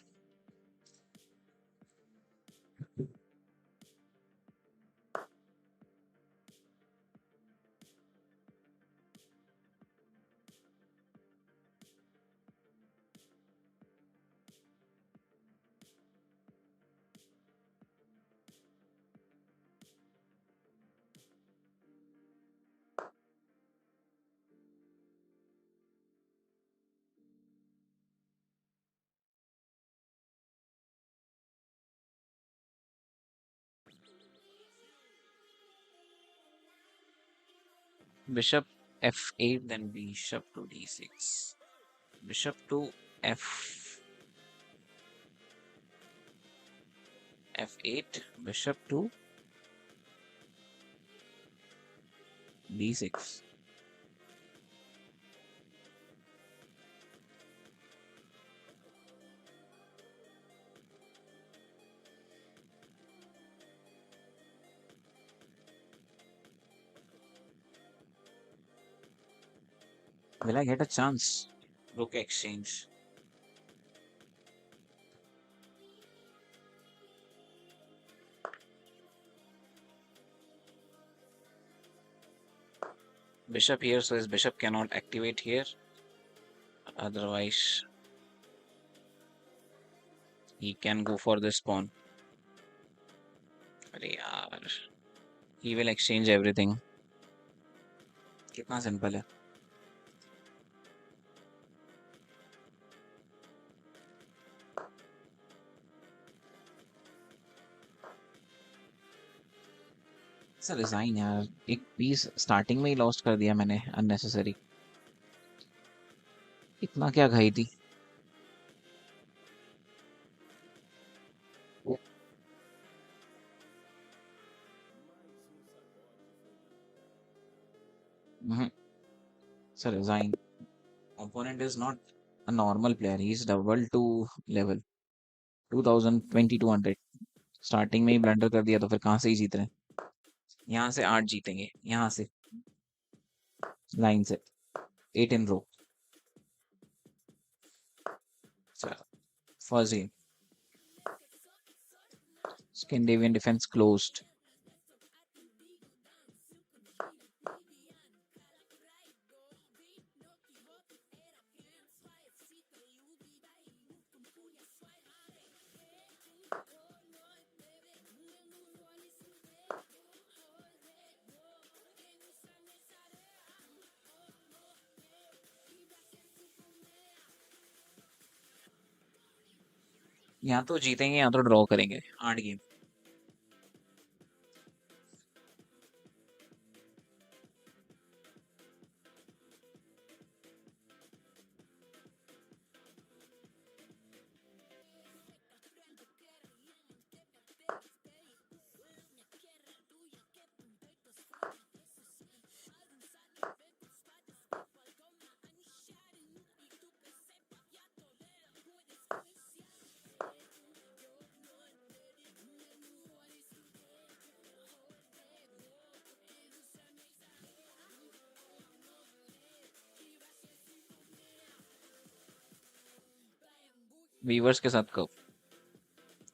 Bishop f8, then bishop to d6. Bishop to f f8. Bishop to d6. Will I get a chance? Rook exchange. Bishop here, so his bishop cannot activate here. Otherwise, he can go for this pawn. अरे यार, he will exchange everything. कितना simple है. Sir resign यार, एक piece starting में he lost कर दिया मैंने अननेसेसरी. इतना क्या घाई थी. Sir resign. Opponent is not a normal player. He is double to level 2000 2200. Starting में ही ब्लंडर कर दिया तो फिर कहाँ से ही जीत रहे हैं. यहाँ से 8 जीतेंगे, यहाँ से लाइन से 8 in row. First game. Scandinavian defense closed. यहाँ तो जीतेंगे यहाँ तो ड्रॉ करेंगे 8 गेम। वीवर्स के साथ कब?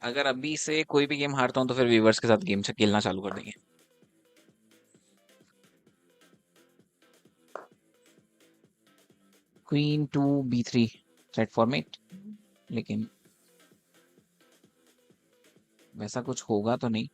अगर अभी से कोई भी गेम हारता हूँ तो फिर वीवर्स के साथ गेम खेलना चालू कर देंगे। Queen to B3 threat format, लेकिन वैसा कुछ होगा तो नहीं।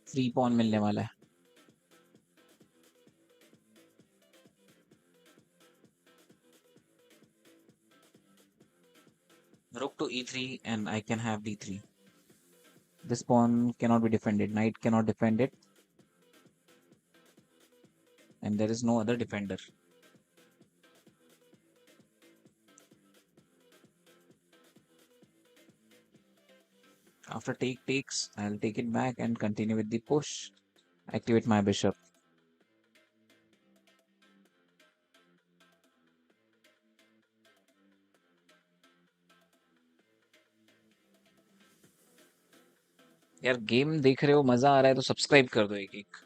फ्री पॉन मिलने वाला है। Rook to E3 and I can have D3. This pawn cannot be defended. Knight cannot defend it. And there is no other defender. After take takes, I'll take it back and continue with the push. Activate my bishop. यार game देख रहे हो, मजा आ रहा है तो subscribe कर दो एक एक।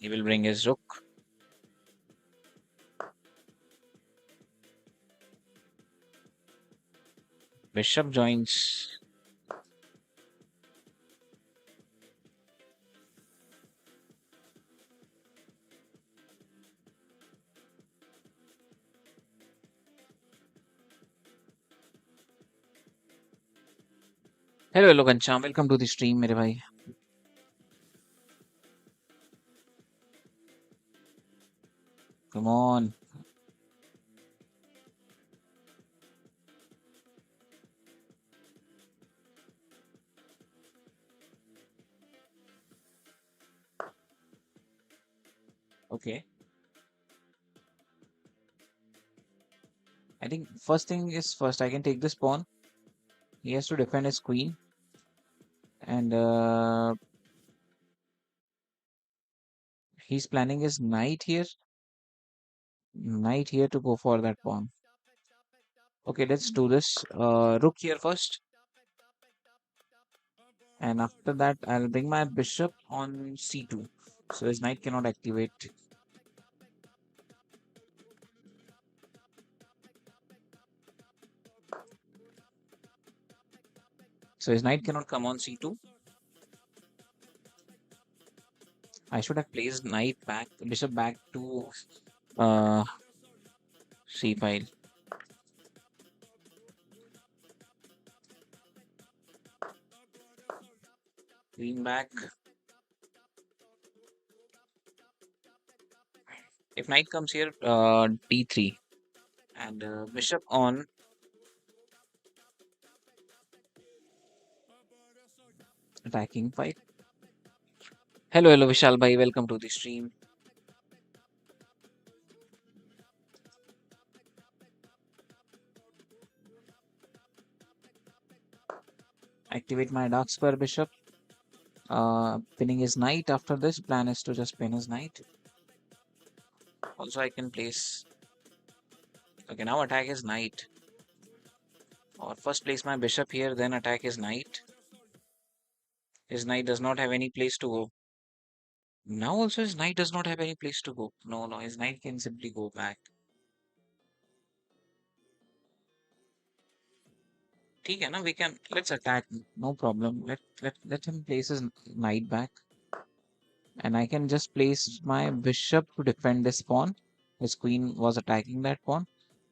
He will bring his rook. Bishop joins. Hello hello Ghanshyam, welcome to the stream मेरे भाई। Come on. Okay, I think first thing is first. I can take this pawn. He has to defend his queen, and he's planning his knight here. Knight here to go for that pawn. Okay, let's do this. Rook here first, and after that, I'll bring my bishop on C2, so his knight cannot activate. So his knight cannot come on C2. I should have placed knight back, bishop back to uh, C file. Queen back. If knight comes here, d3, and bishop on attacking fight. Hello, hello, Vishal bhai. Welcome to the stream. Activate my dark square bishop. Pinning his knight. After this, plan is to just pin his knight. Also, I can place. Okay, now attack his knight. Or first place my bishop here, then attack his knight. His knight does not have any place to go. Now also his knight does not have any place to go. No, no, his knight can simply go back. ठीक है ना, we can let's attack. No problem. Let him place his knight back, and I can just place my bishop to defend this pawn. His queen was attacking that pawn,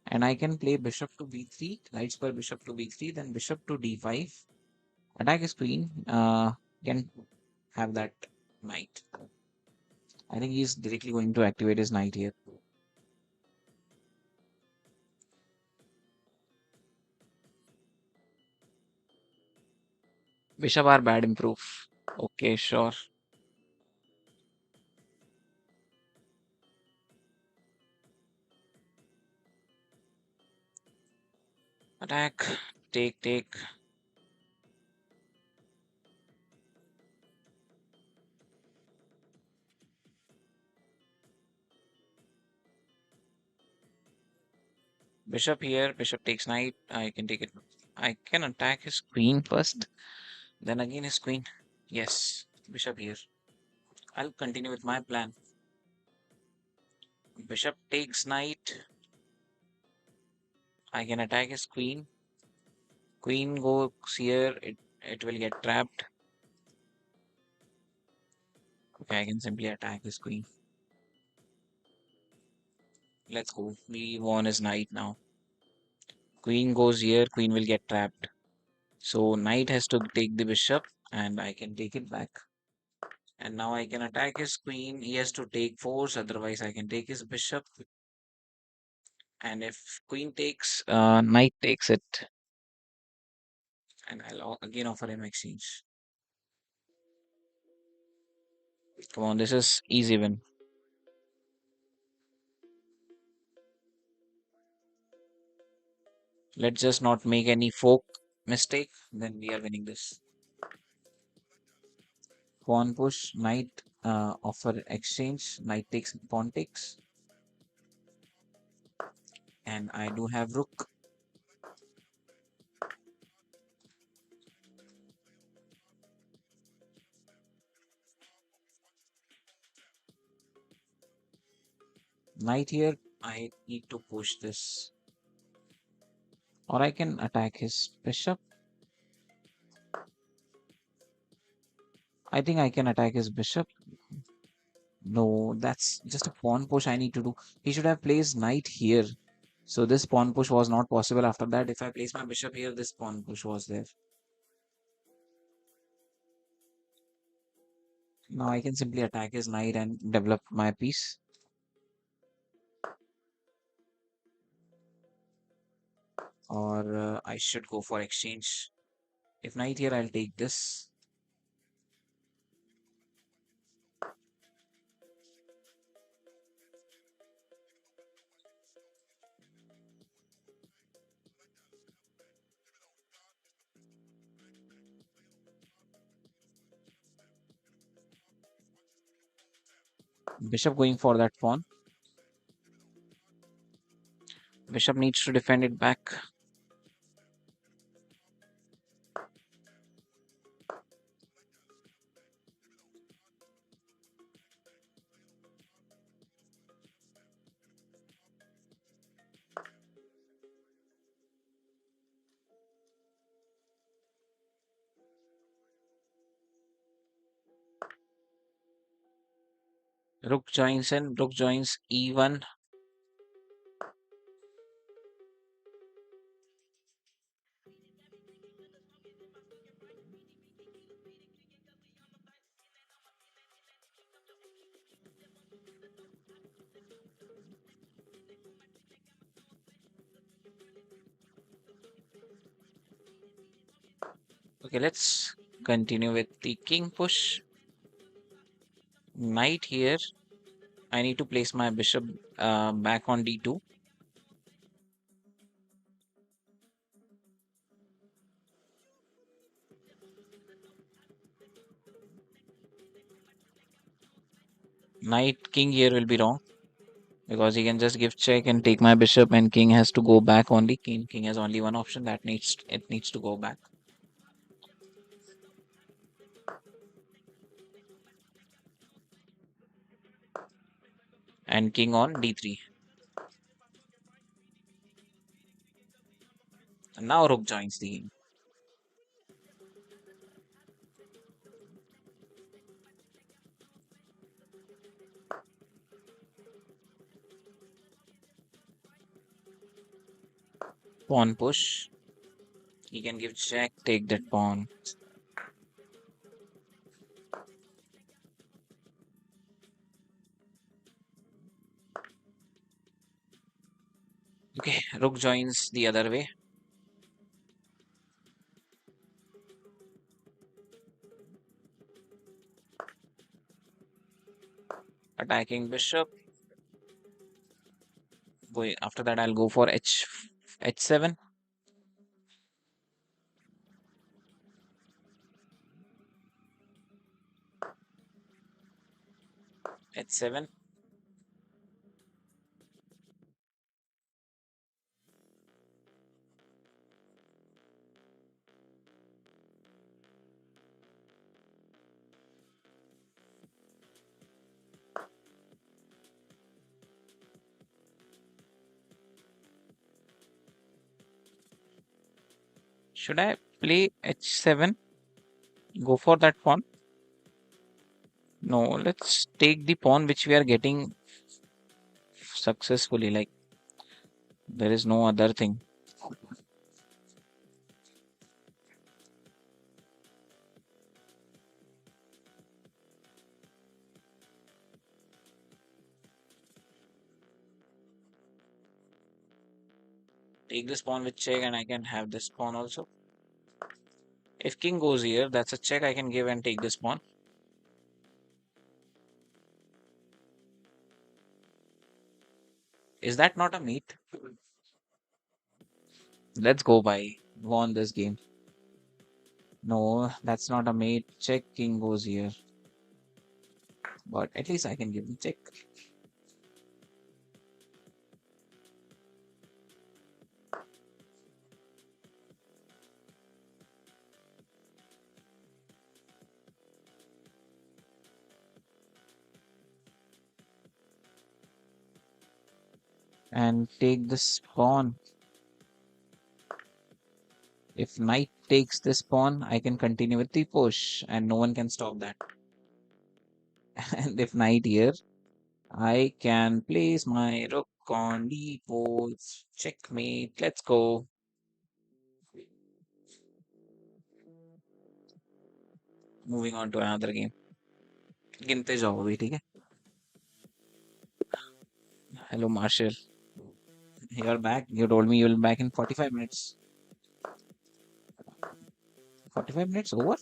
and I can play bishop to b3, light square bishop to b3, then bishop to d5. Attack his queen. Can have that knight. I think he's directly going to activate his knight here. Bishop are bad improve. Okay, sure. Attack. Take. Bishop here. Bishop takes knight. I can take it. I can attack his queen first. Then again his queen. Yes. Bishop here. I'll continue with my plan. Bishop takes knight. I can attack his queen. Queen goes here. It will get trapped. Okay, I can simply attack his queen. Let's go. We won his knight now. Queen goes here. Queen will get trapped. So knight has to take the bishop, and I can take it back. And now I can attack his queen. He has to take force, otherwise I can take his bishop. And if queen takes, knight takes it. And I'll again offer him exchange. Come on, this is easy win. Let's just not make any folk mistake. Then we are winning this. Pawn push, knight offer exchange. Knight takes, pawn takes. And I do have rook. Knight here. I need to push this. Or I can attack his bishop. I think I can attack his bishop. No, that's just a pawn push I need to do. He should have placed knight here. So this pawn push was not possible after that. If I place my bishop here, this pawn push was there. Now I can simply attack his knight and develop my piece. Or I should go for exchange. If knight here, I'll take this. Bishop going for that pawn. Bishop needs to defend it back. Rook joins in. Rook joins e1. Okay, let's continue with the king push. Knight here. I need to place my bishop back on d2. Knight king here will be wrong because he can just give check and take my bishop, and king has to go back only. King has only one option, that needs to go back. And king on d3. And now rook joins the game. Pawn push. He can give check, take that pawn. Okay, rook joins the other way. Attacking bishop. After that, I'll go for h7. h7. Should I play h7? Go for that pawn? No, let's take the pawn which we are getting successfully. Like, there is no other thing. Take this pawn with check, and I can have this pawn also. If king goes here, that's a check I can give and take this pawn. Is that not a mate? Let's go by. Won this game. No, that's not a mate. Check, king goes here. But at least I can give the check. And take this pawn. If knight takes this pawn, I can continue with the push, and no one can stop that. And if knight here, I can place my rook on d4. Checkmate. Let's go. Moving on to another game. गिनते जाओ अभी ठीक है. Hello Marshall. You're back. You told me you'll be back in 45 minutes. 45 minutes over?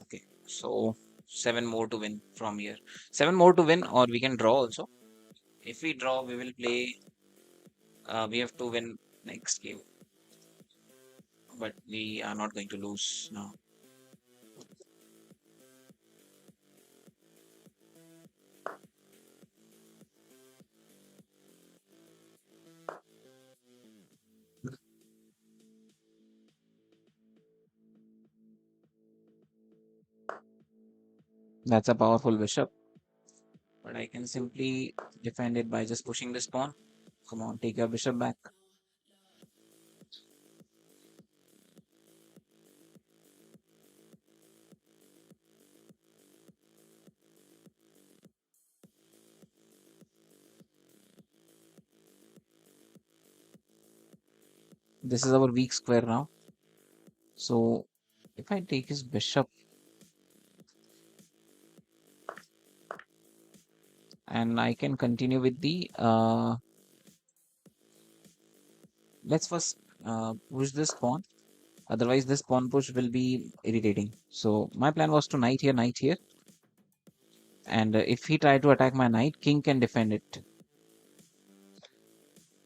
Okay. So 7 more to win from here. 7 more to win, or we can draw also. If we draw, we will play. We have to win next game. But we are not going to lose now. That's a powerful bishop. But I can simply defend it by just pushing this pawn. Come on, take your bishop back. This is our weak square now. So if I take his bishop, and I can continue with the let's first push this pawn. Otherwise, this pawn push will be irritating. So my plan was to knight here, and if he tried to attack my knight, king can defend it.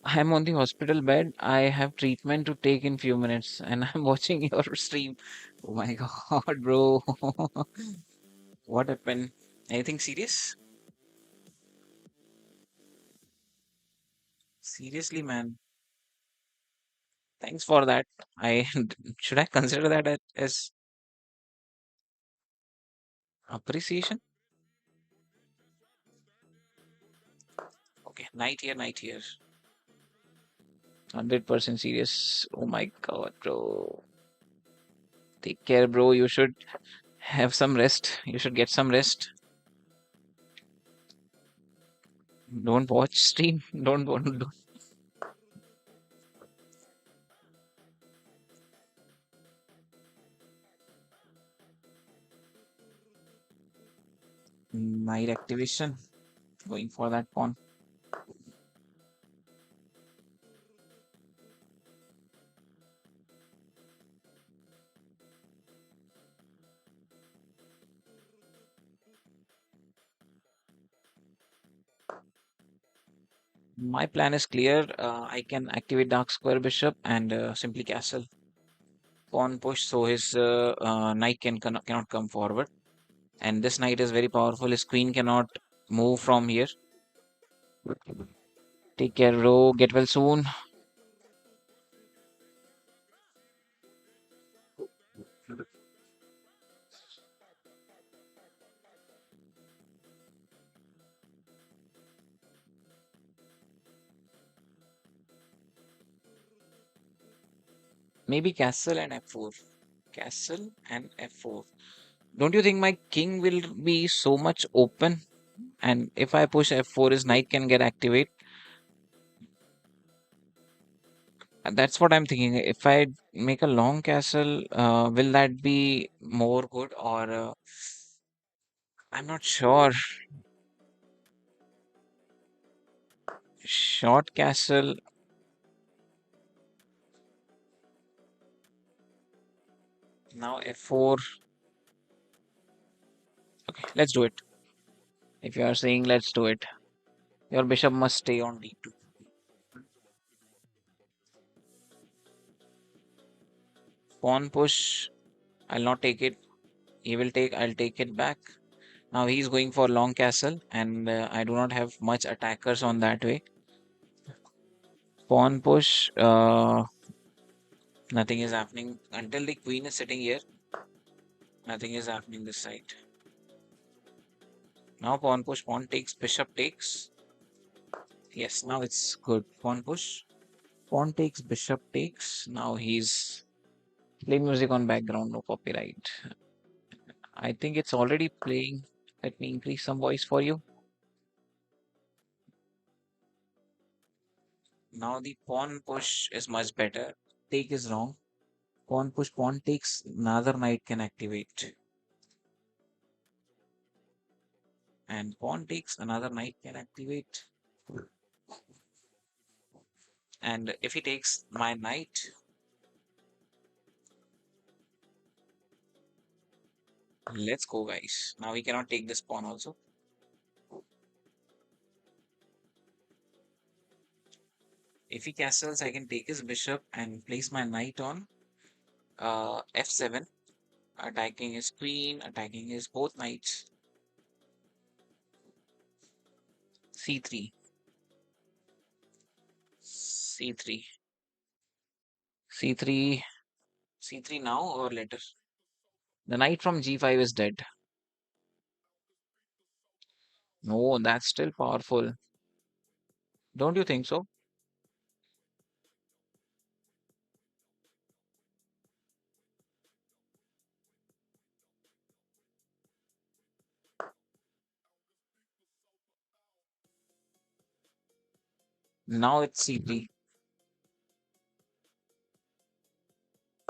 I'm on the hospital bed. I have treatment to take in few minutes, and I'm watching your stream. Oh my god, bro! What happened? Anything serious? Seriously, man. Thanks for that. I should I consider that as appreciation? Okay, knight here. 100% serious. Oh my god, bro. Take care, bro. You should have some rest. You should get some rest. Don't watch stream. Don't. Knight activation. Going for that pawn. My plan is clear. I can activate dark square bishop and simply castle. Pawn push, so his knight cannot come forward. And this knight is very powerful. His queen cannot move from here. Take care, bro. Get well soon. Maybe castle and f4. Castle and f4. Don't you think my king will be so much open? And if I push f4, his knight can get activate. And that's what I'm thinking. If I make a long castle, will that be more good or I'm not sure. Short castle. Now f4. Okay, let's do it. If you are saying let's do it, your bishop must stay on d2. Pawn push. I'll not take it. He will take. I'll take it back. Now he's going for long castle, and I do not have much attackers on that way. Pawn push. Nothing is happening until the queen is sitting here. Nothing is happening this side. Now pawn push. Pawn takes. Bishop takes. Yes. Now it's good. Pawn push. Pawn takes. Bishop takes. Now he's play music on background. No copyright. I think it's already playing. Let me increase some voice for you. Now the pawn push is much better. Take is wrong. Pawn push, pawn takes, another knight can activate. And pawn takes, another knight can activate. And if he takes my knight, let's go, guys. Now he cannot take this pawn also. If he castles, I can take his bishop and place my knight on f7, attacking his queen, attacking his both knights. c3, c3, c3, c3 now or later? The knight from g5 is dead. No, that's still powerful. Don't you think so? Now it's c3.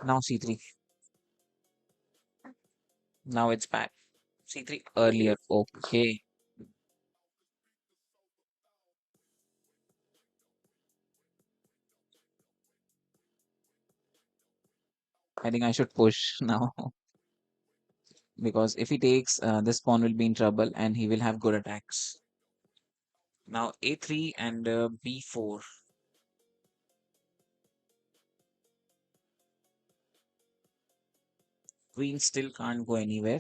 Now c3. Now it's back. C3 earlier. Okay. I think I should push now because if he takes, this pawn will be in trouble and he will have good attacks. Now a3 and b4. Queen still can't go anywhere.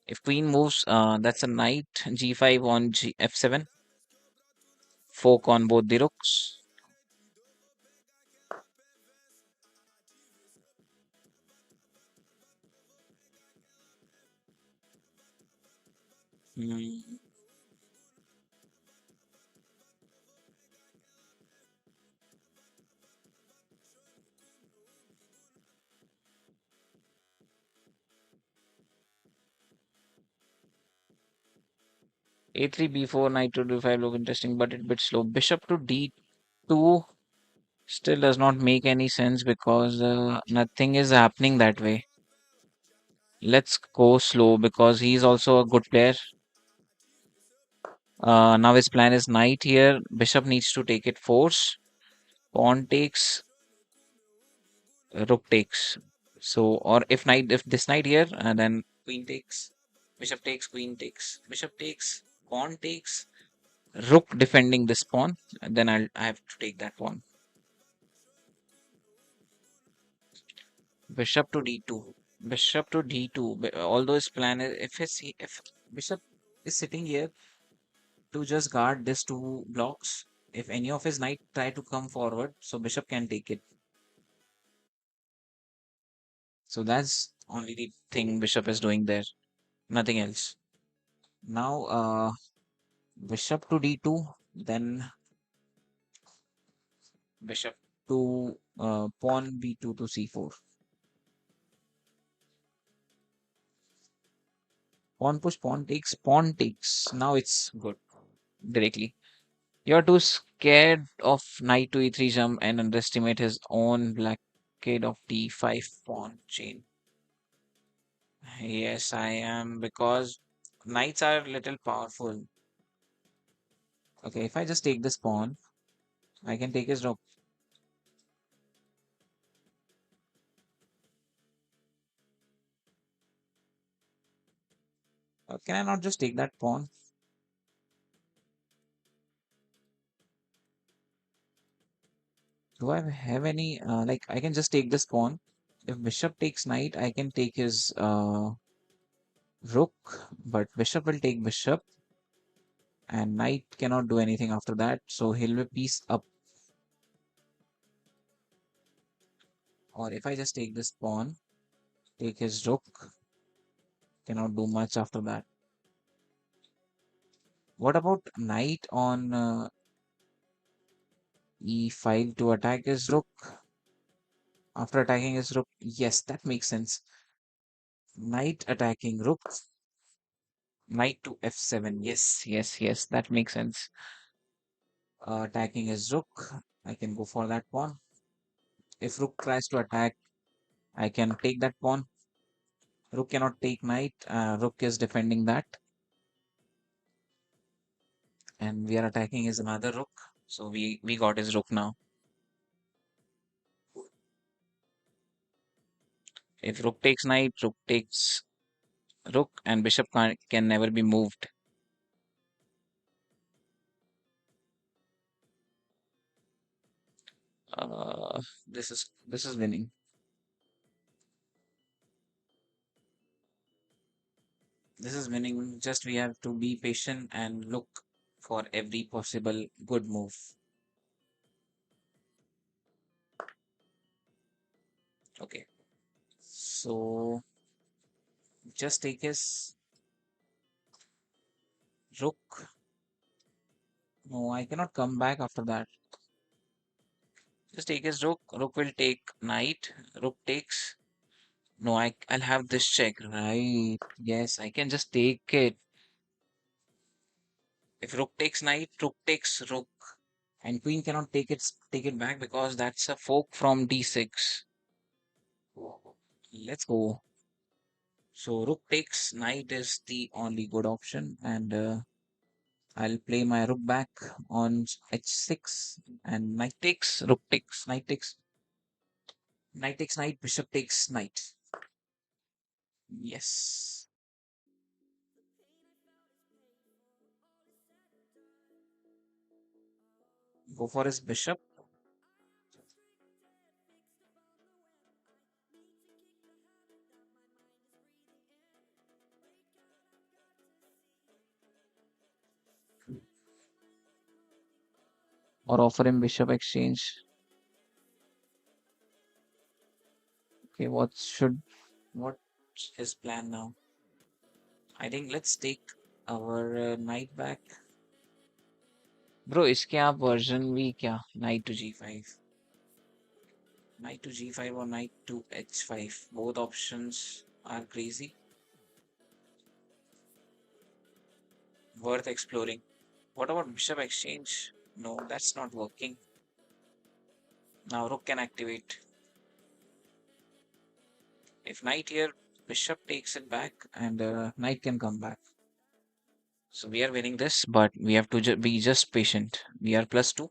If queen moves, that's a knight g5 on f7. Fork on both the rooks. Hmm. A3 b4 knight to d5 look interesting, but it's a bit slow. Bishop to d2 still does not make any sense because nothing is happening that way. Let's go slow because he's also a good player. Now his plan is knight here. Bishop needs to take it force. Pawn takes, rook takes. So, or if this knight here, then queen takes, bishop takes, queen takes, bishop takes, pawn takes, rook defending this pawn. And then I have to take that pawn. Bishop to d2. Bishop to d2. Although his plan is if bishop is sitting here to just guard these two blocks. If any of his knight try to come forward, so bishop can take it. So that's only the thing bishop is doing there. Nothing else. Now bishop to d2, then bishop to pawn b2 to c4. Pawn push, pawn takes, pawn takes. Now it's good directly. You're too scared of knight to e3 jump and underestimate his own blockade of d5 pawn chain. Yes, I am because knights are little powerful. Okay, if I just take this pawn, I can take his rook. Can I not just take that pawn? Do I have any like I can just take this pawn. If bishop takes knight, I can take his rook, but bishop will take bishop, and knight cannot do anything after that. So he'll be piece up. Or if I just take this pawn, take his rook, cannot do much after that. What about knight on e5 to attack his rook? After attacking his rook, yes, that makes sense. Knight attacking rook, knight to f7. Yes, yes, yes, that makes sense. Attacking his rook, I can go for that pawn. If rook tries to attack, I can take that pawn. Rook cannot take knight. Rook is defending that, and we are attacking his another rook. So we got his rook now. If rook takes knight, rook takes rook, and bishop can never be moved. This is winning. This is winning. Just we have to be patient and look for every possible good move. Okay. So just take his rook. No, I cannot come back after that. Just take his rook. Rook will take knight. Rook takes. No, I'll have this check. Right. Yes, I can just take it. If rook takes knight, rook takes rook. And queen cannot take it back because that's a fork from d6. Let's go. So rook takes knight is the only good option, and I'll play my rook back on h6 and knight takes, rook takes, knight takes. Knight takes knight, bishop takes knight. Yes. Go for his bishop. Or offer him bishop exchange. Okay, what's his plan now? I think let's take our knight back. Bro, इसके आप version भी क्या? Knight to g5. Knight to g5 or knight to h5. Both options are crazy. Worth exploring. What about bishop exchange? No, that's not working. Now rook can activate. If knight here, bishop takes it back and knight can come back. So we are winning this, but we have to be just patient. We are +2.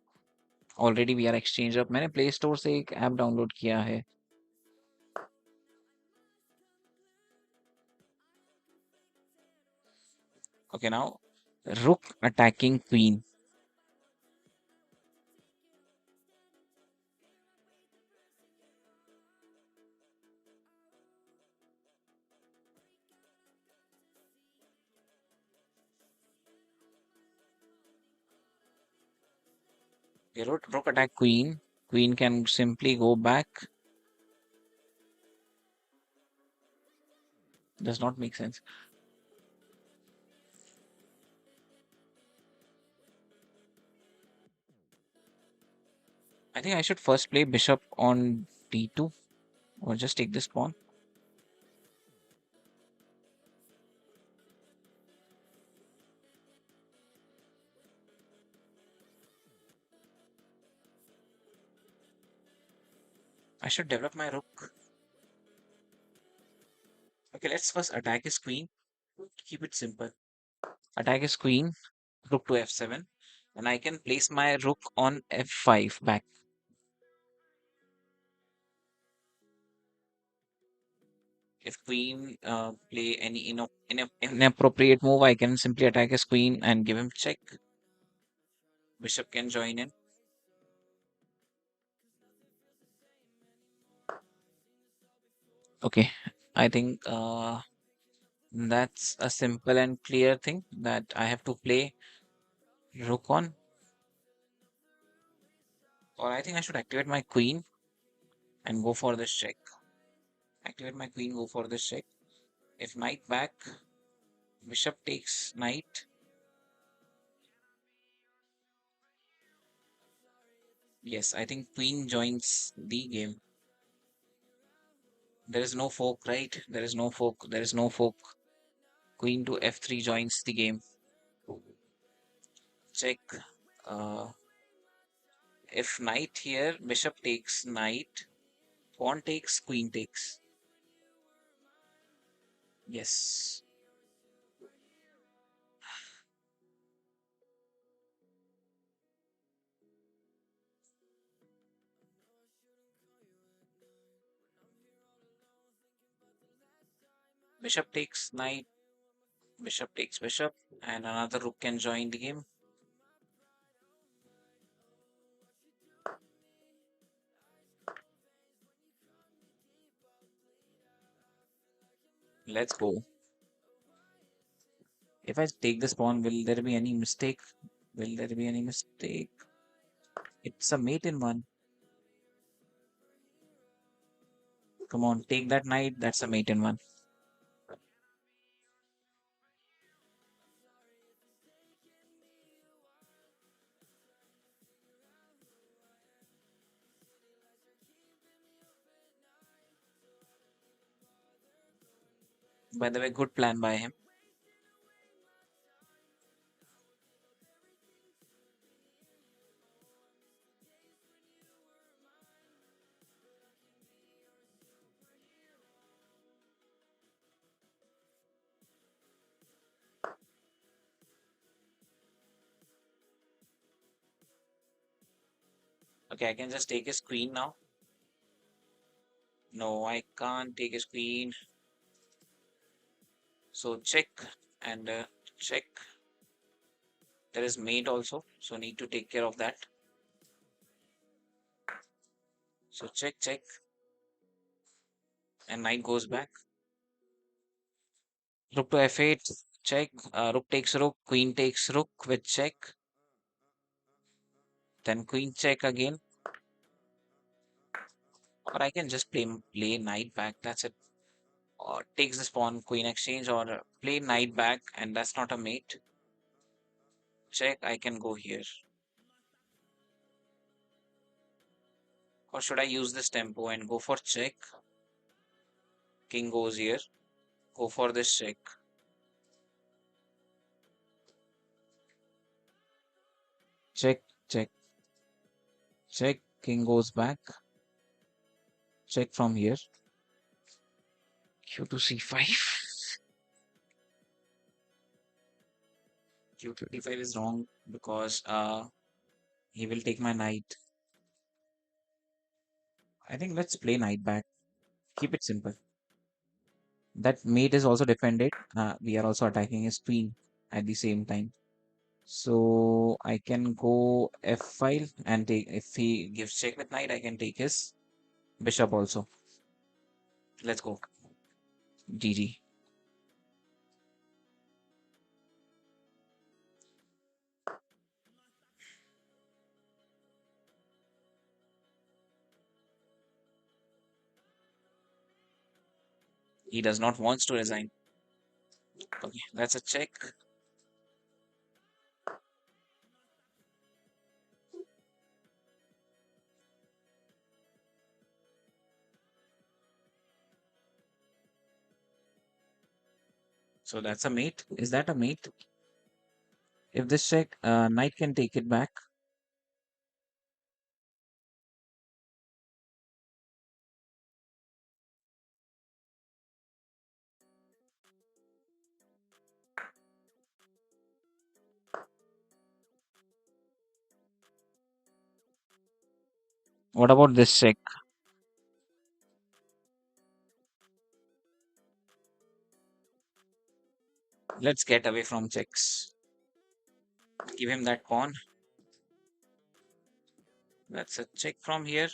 Already we are exchange up. मैंने play store से एक app download किया है. Okay, now rook attacking queen. Okay, rook attack queen. Queen can simply go back. Does not make sense. I think I should first play bishop on d2 or just take this pawn. I should develop my rook. Okay, let's first attack his queen. Keep it simple. Attack his queen, rook to f7, and I can place my rook on f5 back. If queen play any inappropriate move, I can simply attack his queen and give him check. Bishop can join in. Okay, I think that's a simple and clear thing that I have to play rook on. Or I think I should activate my queen and go for this check. Activate my queen, go for this check. If knight back, bishop takes knight. Yes, I think queen joins the game. There is no fork, right? There is no fork. There is no fork. Queen to f3 joins the game. Check. Uh, if knight here, bishop takes knight. Pawn takes, queen takes. Yes. Bishop takes knight. Bishop takes bishop. And another rook can join the game. Let's go. If I take this pawn, will there be any mistake? Will there be any mistake? It's a mate in one. Come on, take that knight. That's a mate in one. By the way, good plan by him. Okay, I can just take his queen now. No, I can't take his queen. So check and check. There is mate also, so need to take care of that. So check, check, and knight goes back. Rook to f8, check. Rook takes rook, queen takes rook with check. Then queen check again. Or I can just play knight back. That's it. Or takes the pawn, queen exchange, or play knight back, and that's not a mate. Check. I can go here. Or should I use this tempo and go for check? King goes here. Go for this check. Check, check, check. King goes back. Check from here. Q to c5. Q to d5 is wrong because he will take my knight. I think let's play knight back. Keep it simple. That mate is also defended. We are also attacking his queen at the same time. So I can go f5 and take, if he gives check with knight, I can take his bishop also. Let's go. GG. He does not wants to resign. Okay, that's a check. So that's a mate. Is that a mate? If this check, knight can take it back. What about this check? Let's get away from checks. Give him that pawn. That's a check from here.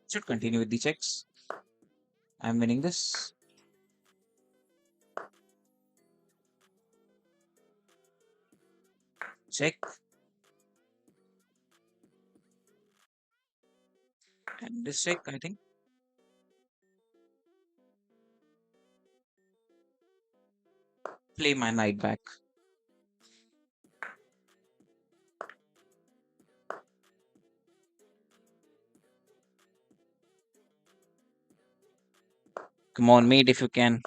Should continue with the checks. I'm winning this. Check. And this check, I think. Play my knight back. Come on, mate, if you can.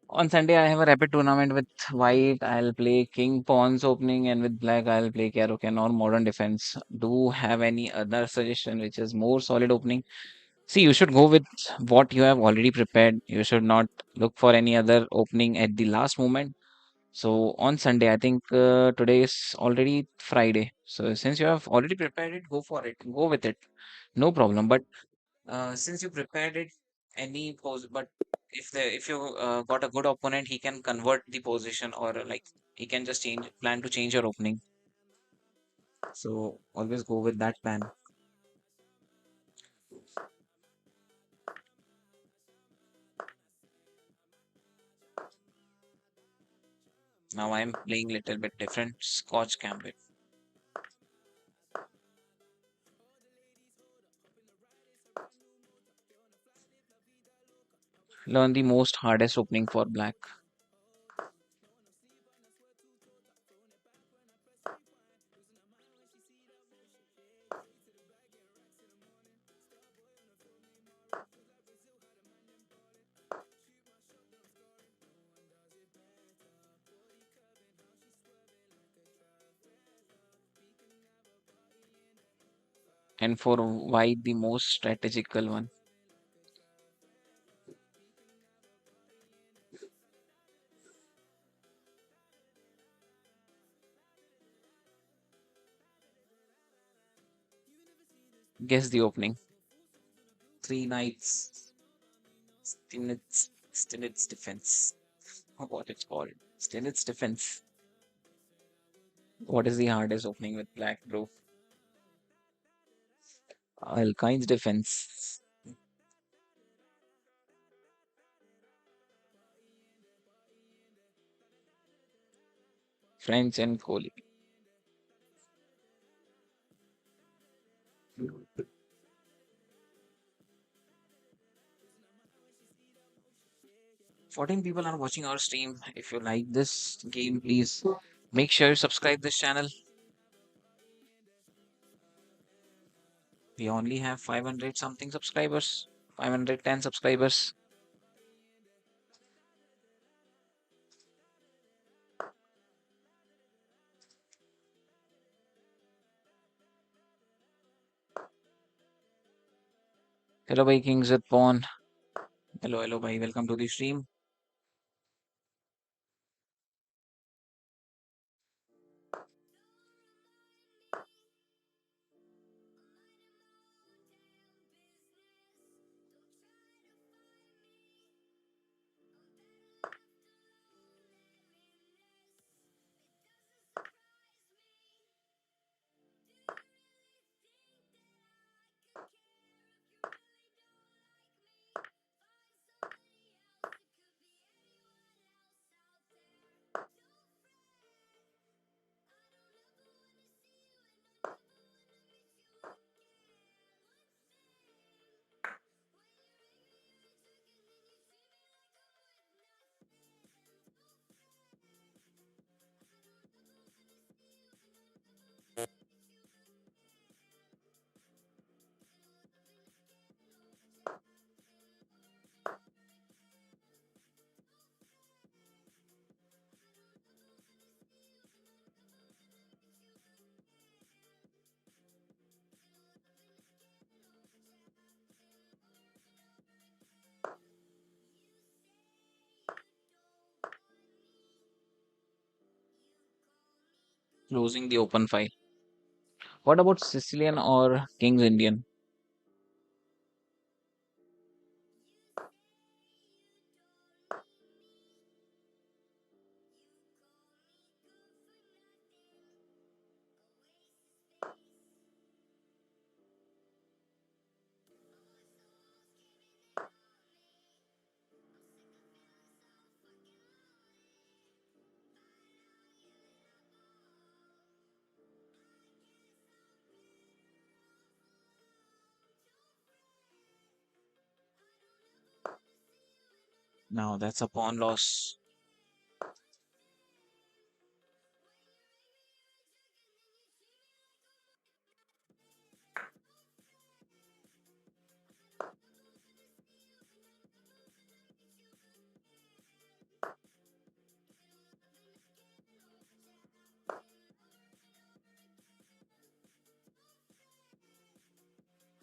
On Sunday, I have a rapid tournament with white. I'll play king pawns opening, and with black, I'll play Karoken or modern defense. Do have any other suggestion which is more solid opening? See, you should go with what you have already prepared. You should not look for any other opening at the last moment. So on Sunday, I think today is already Friday. So since you have already prepared it, go for it. Go with it. No problem. But since you prepared it, any pose, but if you got a good opponent, he can convert the position or like he can just plan to change your opening. So always go with that plan. Now I'm playing little bit different Scotch Gambit. Learn the most hardest opening for black. And for white, the most strategical one. Guess the opening. Three knights. Stinit's defense. What it's called. Stinit's defense. What is the hardest opening with black, bro? Alkine's defense. French and Kohli. 14 people are watching our stream. If you like this game, please make sure you subscribe this channel. We only have 500 something subscribers. 510 subscribers. Hello, bhai, Kings with Pawn. Hello, hello, bhai. Welcome to the stream. Closing the open file. What about Sicilian or King's Indian? Now that's a pawn loss.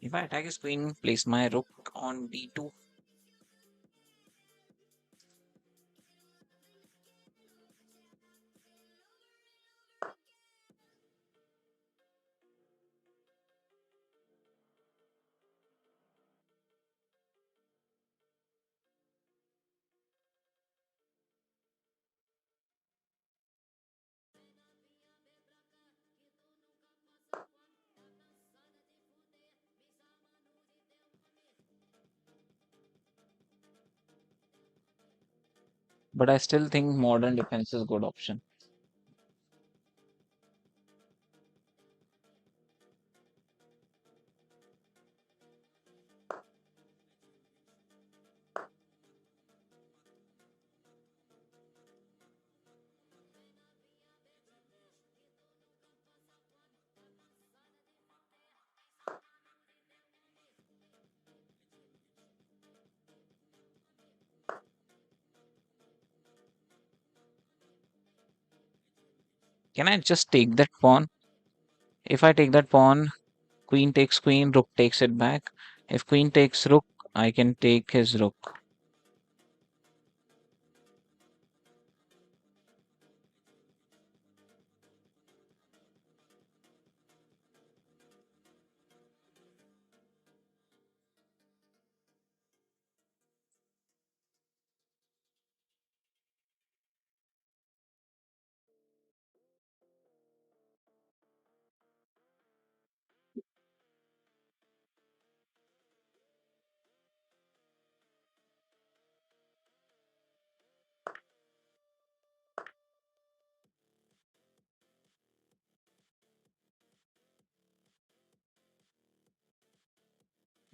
If I attack his queen, place my rook on d2. But I still think modern defense is a good option. Can I just take that pawn? If I take that pawn, queen takes queen, rook takes it back. If queen takes rook, I can take his rook.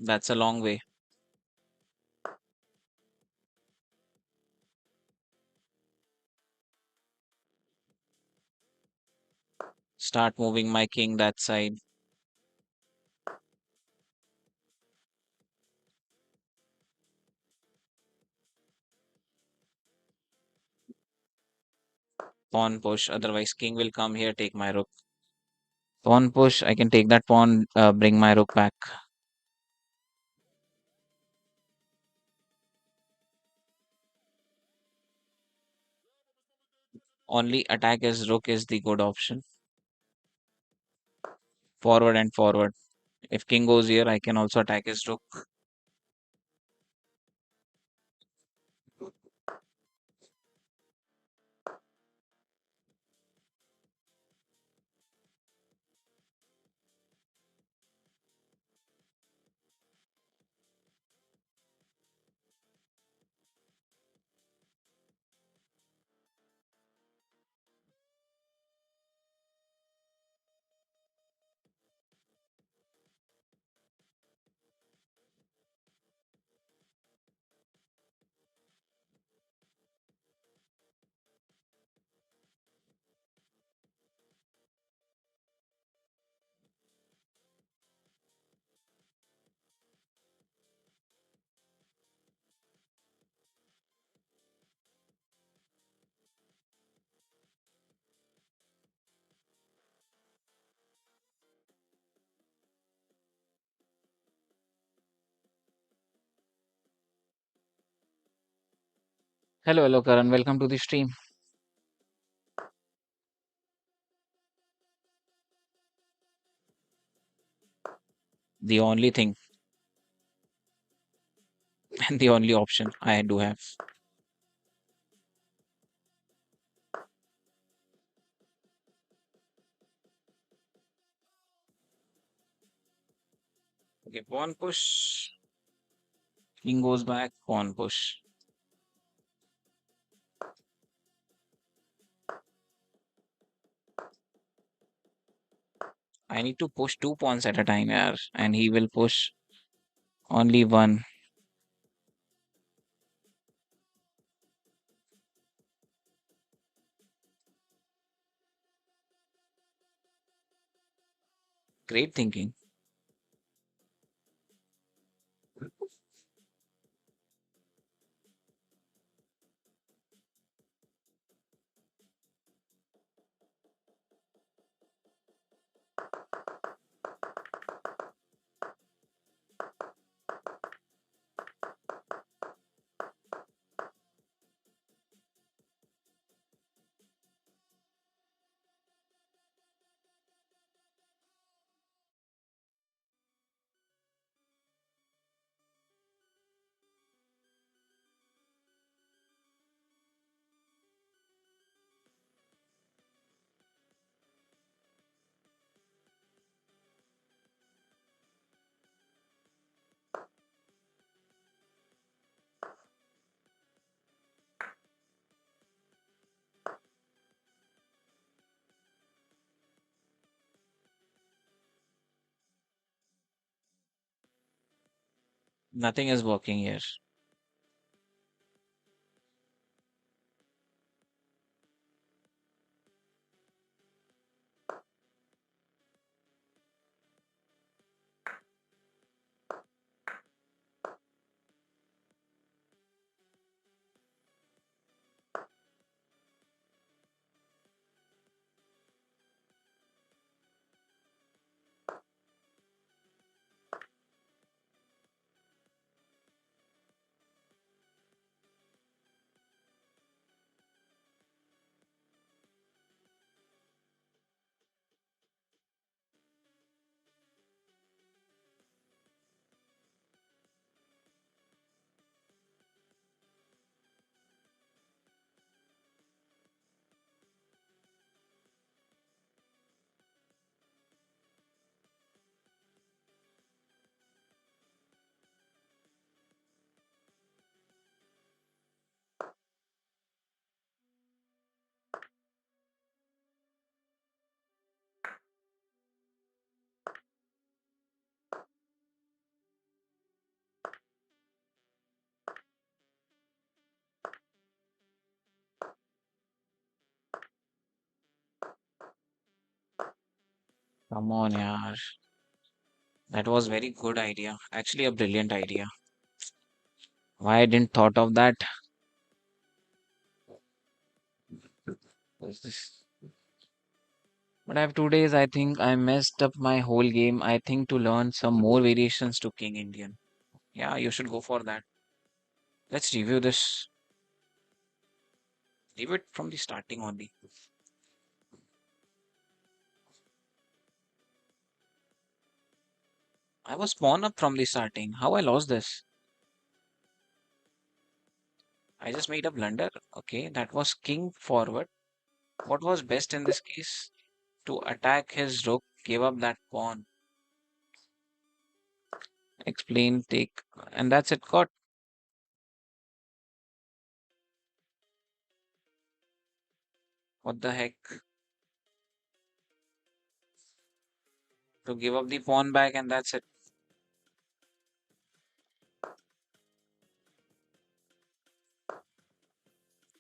That's a long way. Start moving my king that side. Pawn push, otherwise king will come here, take my rook. Pawn push, I can take that pawn, bring my rook back. Only attack his rook is the good option. Forward and forward. If king goes here, I can also attack his rook. Hello, hello, Karan. Welcome to the stream. The only thing and the only option I do have. Okay, pawn push. King goes back, pawn push. I need to push two pawns at a time, yeah, and he will push only one. Great thinking. Nothing is working here. Come on, yaar. That was very good idea. Actually, a brilliant idea. Why I didn't thought of that? What's this? But I have 2 days. I think I messed up my whole game. I think to learn some more variations to King Indian. Yeah, you should go for that. Let's review this. Leave it from the starting only. I was spawned up from the starting. How I lost this? I just made a blunder. Okay, that was king forward. What was best in this case? To attack his rook, give up that pawn. Explain, take, and that's it. Got what the heck? To give up the pawn back, and that's it.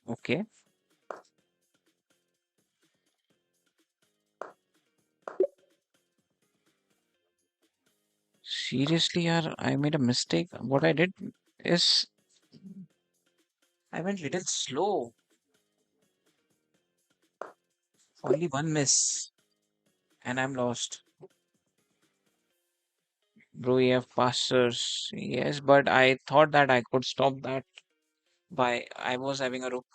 Okay. Seriously, yaar, I made a mistake. What I did is I went little slow. Only one miss, and I'm lost. Bro, you have passers. Yes, but I thought that I could stop that by I was having a rook.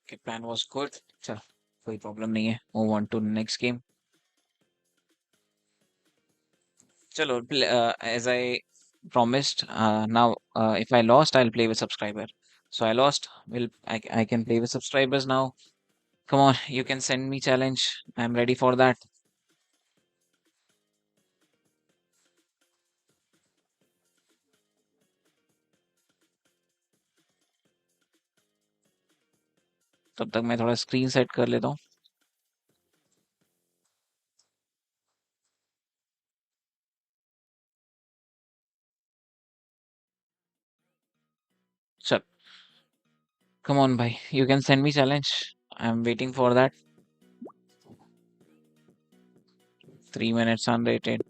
Okay, plan was good. चल, कोई problem नहीं है. Move on to next game. चलो, as I promised, now if I lost, I'll play with subscriber. So I lost. I can play with subscribers now. Come on, you can send me challenge. I'm ready for that. तब तक मैं थोड़ा screen set कर लेता हूँ. चल, come on, bhai. You can send me challenge. I'm waiting for that. 3 minutes unrated.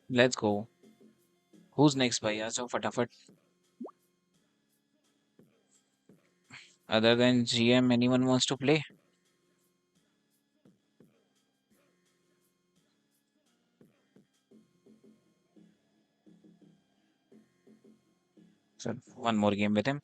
Let's go. Who's next, भैया? So फटाफट. Other than GM, anyone wants to play? So one more game with him.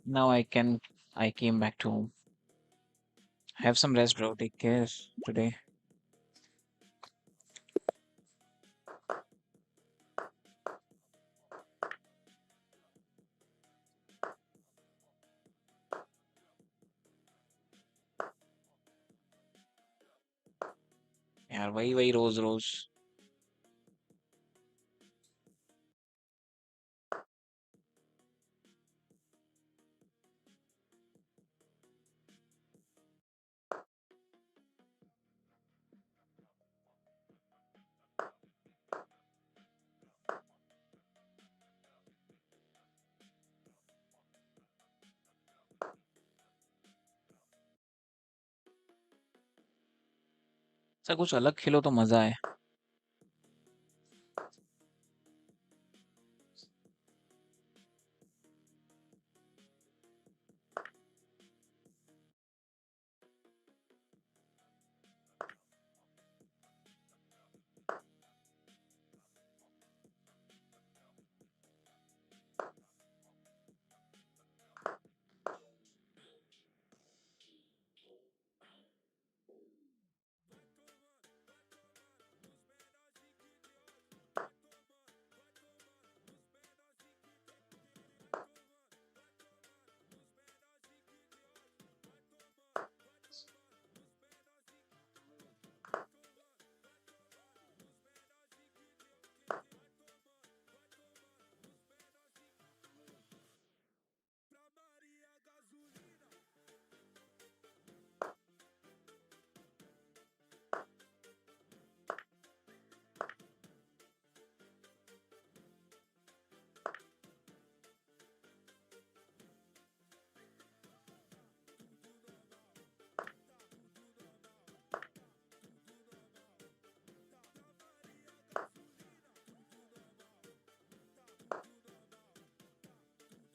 Now I came back to home. Have some rest, bro. Take care today. यार वही वही रोज रोज. Sir कुछ अलग खेलो तो मजा है।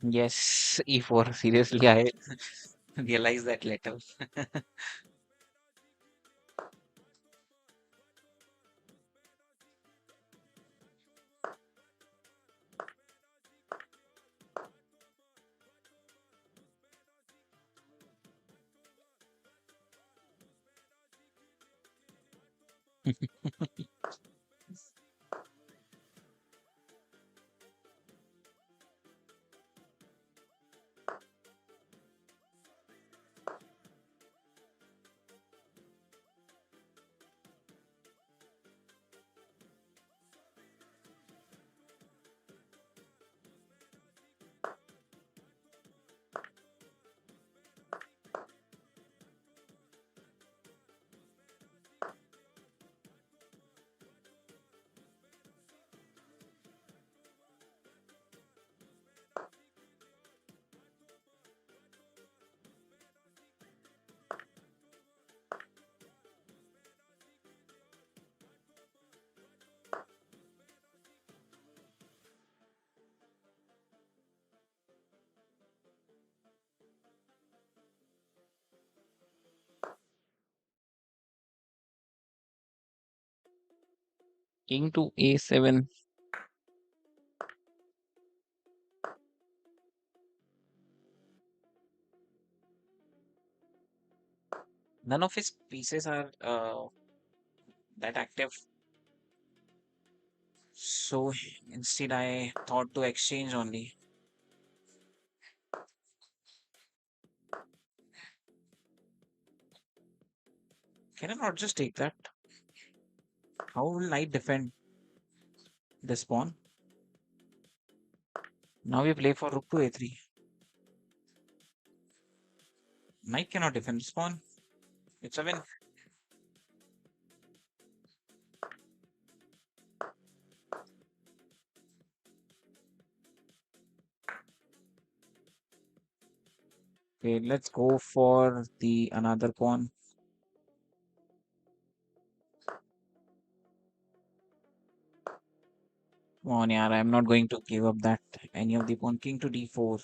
Yes, E4. Seriously, I realized that later. King to A7. None of his pieces are that active. So instead, I thought to exchange only. Can I not just take that? How will knight defend this pawn? Now we play for rook to A3. Knight cannot defend this pawn. It's a win. Okay, let's go for the another pawn. Come on, yaar, I'm not going to give up that any of the pawn. King to D4.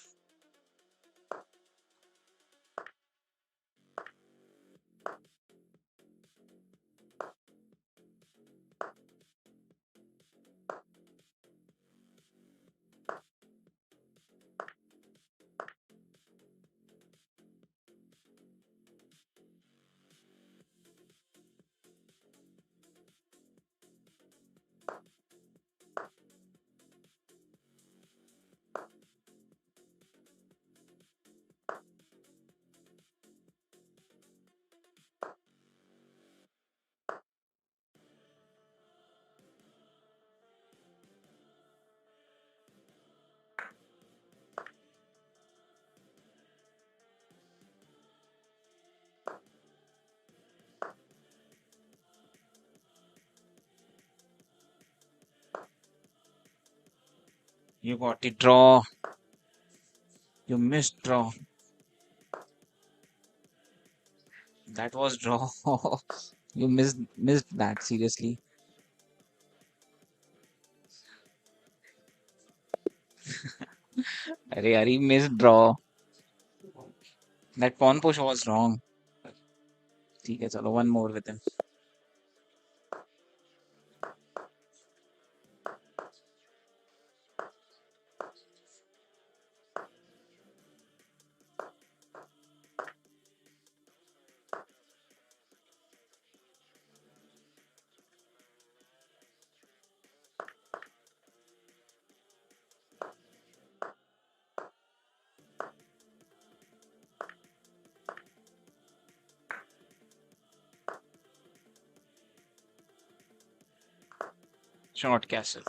You got the draw. You missed draw. That was draw. You missed that seriously. अरे यार, he missed draw. That pawn push was wrong. ठीक है, चलो one more with him. Short castle.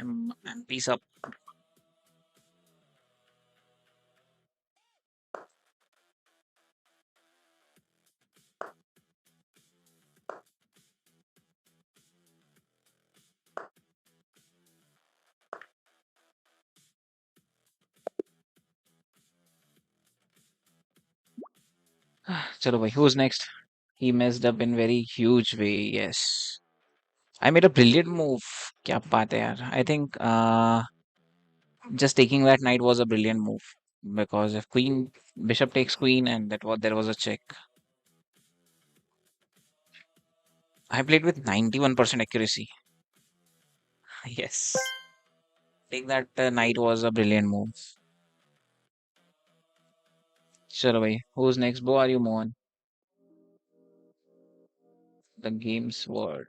And piece up. चलो भाई, who's next? He messed up in very huge way. Yes. I made a brilliant move. क्या बात है यार. I think just taking that knight was a brilliant move because if queen bishop takes queen and that was there was a check. I played with 91% accuracy. Yes. Take that knight was a brilliant move. चलो भाई, who's next? Bo, are you on? The game's word.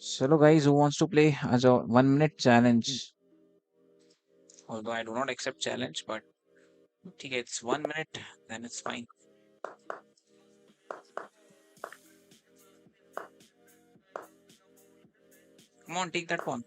चलो guys, who wants to play? As a 1 minute challenge. Although I do not accept challenge, but okay, it's 1 minute, then it's fine. Come on, take that pawn.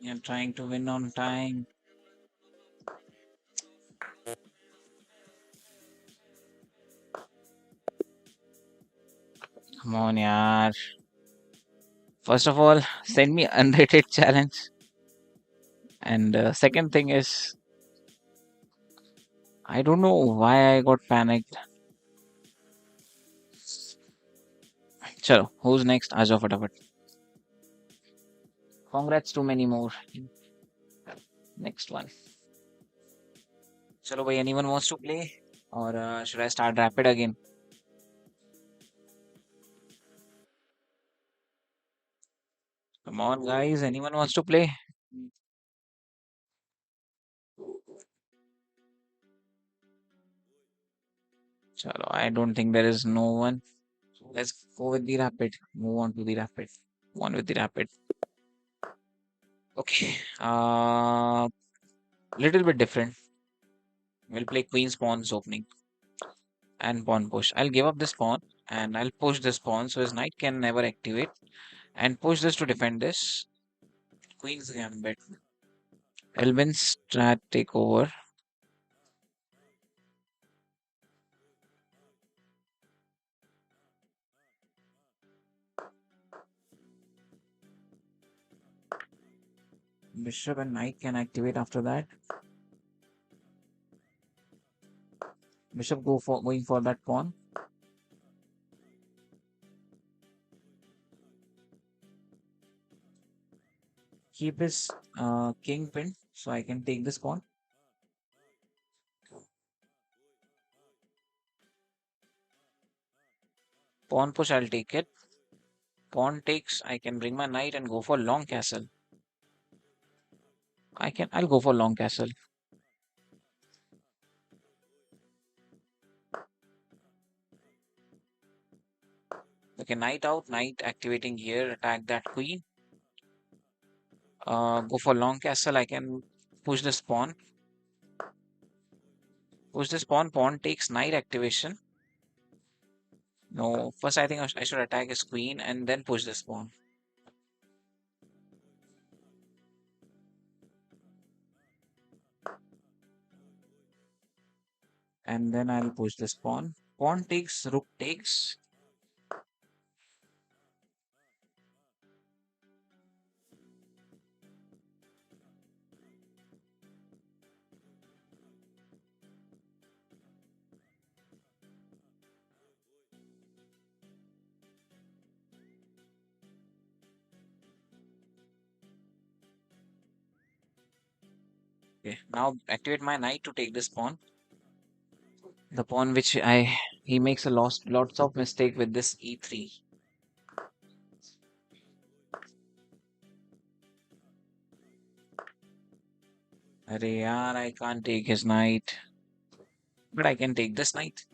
You're trying to win on time. Come on, yaar. First of all, send me unrated challenge. And second thing is, I don't know why I got panicked. Chalo, who's next? Ajo fatafat. Congrats, too many more. Next one. Chalo, bhai, anyone wants to play? Or should I start rapid again? Come on, guys. Anyone wants to play? Chalo, I don't think there is no one. Let's go with the rapid. Move on to the rapid. One with the rapid. Okay. Little bit different. We'll play Queen's Pawns opening and pawn push. I'll give up this pawn and I'll push this pawn so his knight can never activate and push this to defend this. Queen's Gambit. Elvin's strat take over. Bishop and knight can activate after that. Bishop going for that pawn. Keep his king pinned so I can take this pawn. Pawn push, I'll take it. Pawn takes, I can bring my knight and go for long castle. I'll go for long castle. Okay, knight out, knight activating here, attack that queen. Go for long castle, I can push this pawn. Push this pawn, pawn takes knight activation. No, first I think I should attack his queen and then push this pawn. And then I'll push this pawn. Pawn takes, rook takes. Okay, now activate my knight to take this pawn. The pawn which he makes a lots of mistake with this e3. Arey yaar, I can't take his knight. But I can take this knight.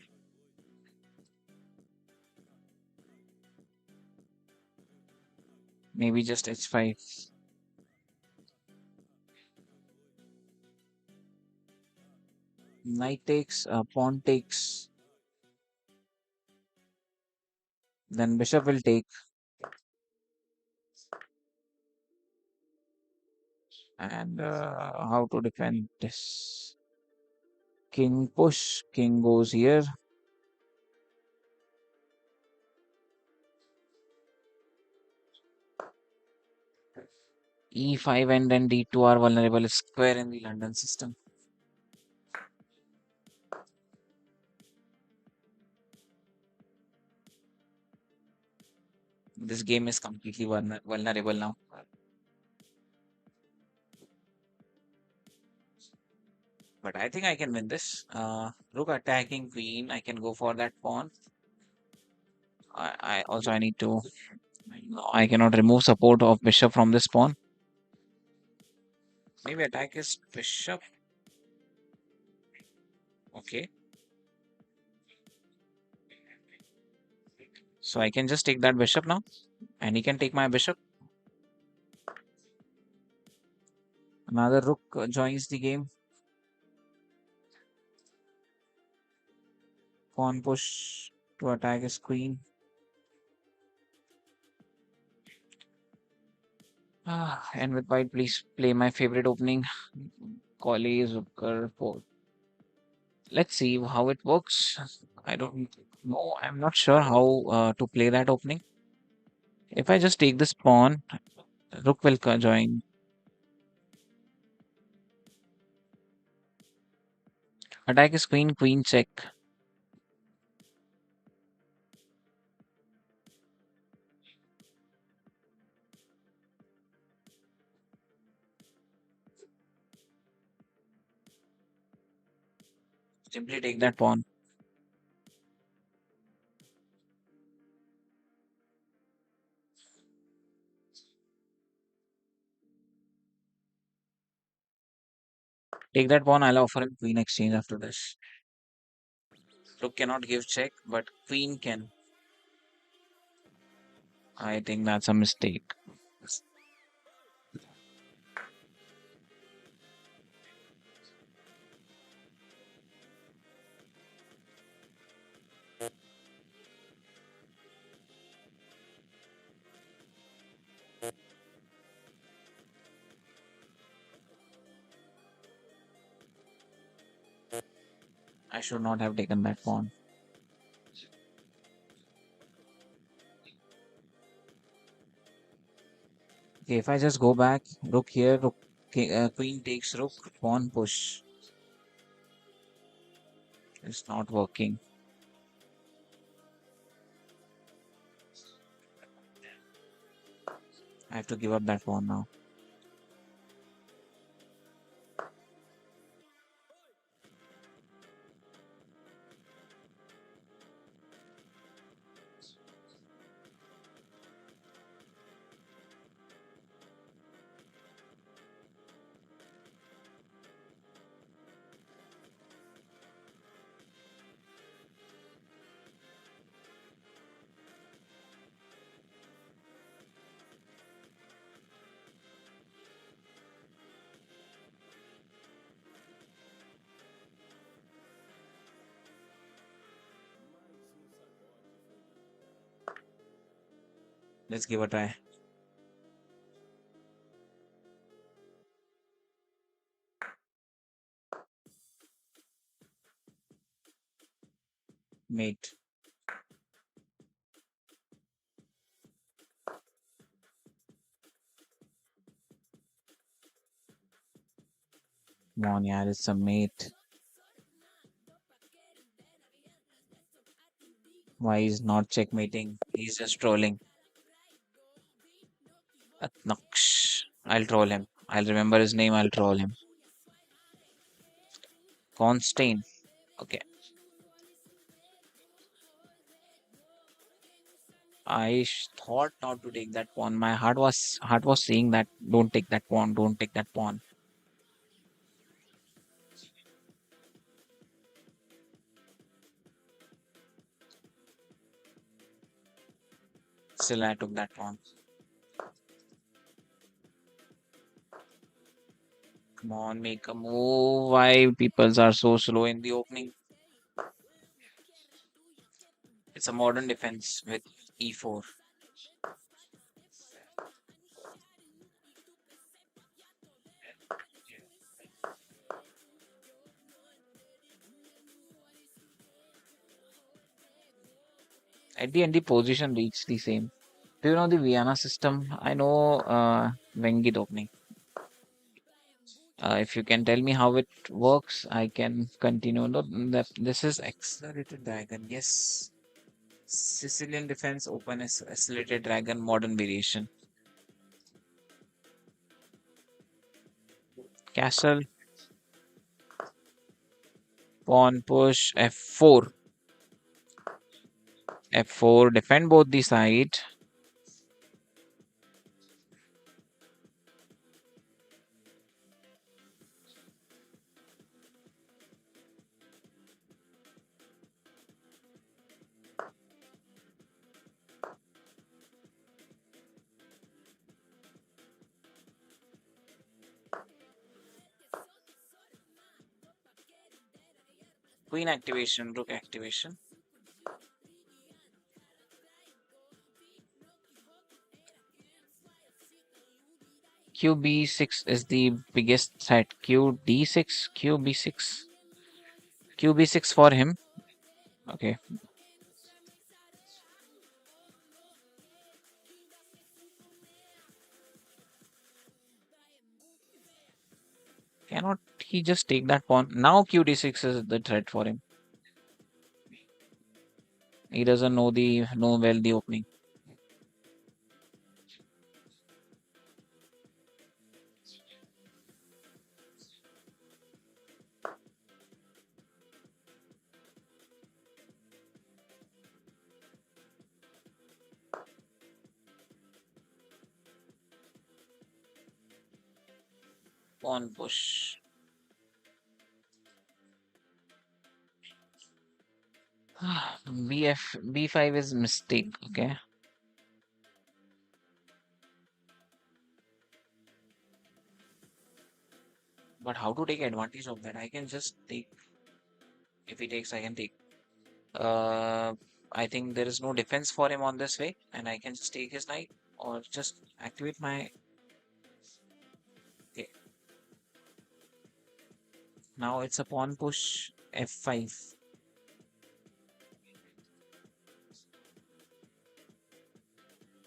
Maybe just h5. Knight takes, pawn takes. Then bishop will take. And how to defend this? King push, king goes here. E5 and then D2 are vulnerable square in the London system. This game is completely vulnerable now. But I think I can win this. Rook attacking queen. I can go for that pawn. I also I need to. No, I cannot remove support of bishop from this pawn. Maybe attack his bishop. Okay. So I can just take that bishop now. And he can take my bishop. Another rook joins the game. Pawn push to attack his queen. And with white, please play my favorite opening. Collie, Zucker, Port. Let's see how it works. I don't No, I'm not sure how to play that opening. If I just take this pawn, rook will join. Attack is queen, queen check. Simply take that pawn. Take that pawn. I'll offer him queen exchange after this. Rook cannot give check, but queen can. I think that's a mistake. I should not have taken that pawn. Okay, if I just go back, rook here, rook, queen takes rook, pawn push. It's not working. I have to give up that pawn now. Let's give a try. Mate. Come on, yeah, it's a mate. Why he's not checkmating? He's just trolling. Naksh. I'll troll him. I'll remember his name. I'll troll him. Constain. Okay. Thought not to take that pawn. My heart was saying that don't take that pawn. Don't take that pawn. Still, I took that pawn. Come on, make a move. Why people are so slow in the opening? It's a modern defense with e4. At the end, the position reached the same. Do you know the Vienna system? I know Wengi opening. If you can tell me how it works, I can continue. No, this is accelerated dragon. Yes, Sicilian defense open as accelerated dragon modern variation. Castle, pawn push, f4. F4, defend both the side. Queen activation, rook activation. QB6 is the biggest threat. QD6, QB6. QB6 for him. Okay. Cannot he just take that pawn? Now QD6 is the threat for him. He doesn't know well the opening. Pawn push. B5 is mistake. Okay, but how to take advantage of that? I can just take. If he takes, I can take. Uh, I think there is no defense for him on this way, and I can just take his knight or just activate my. Okay, now it's a pawn push F5.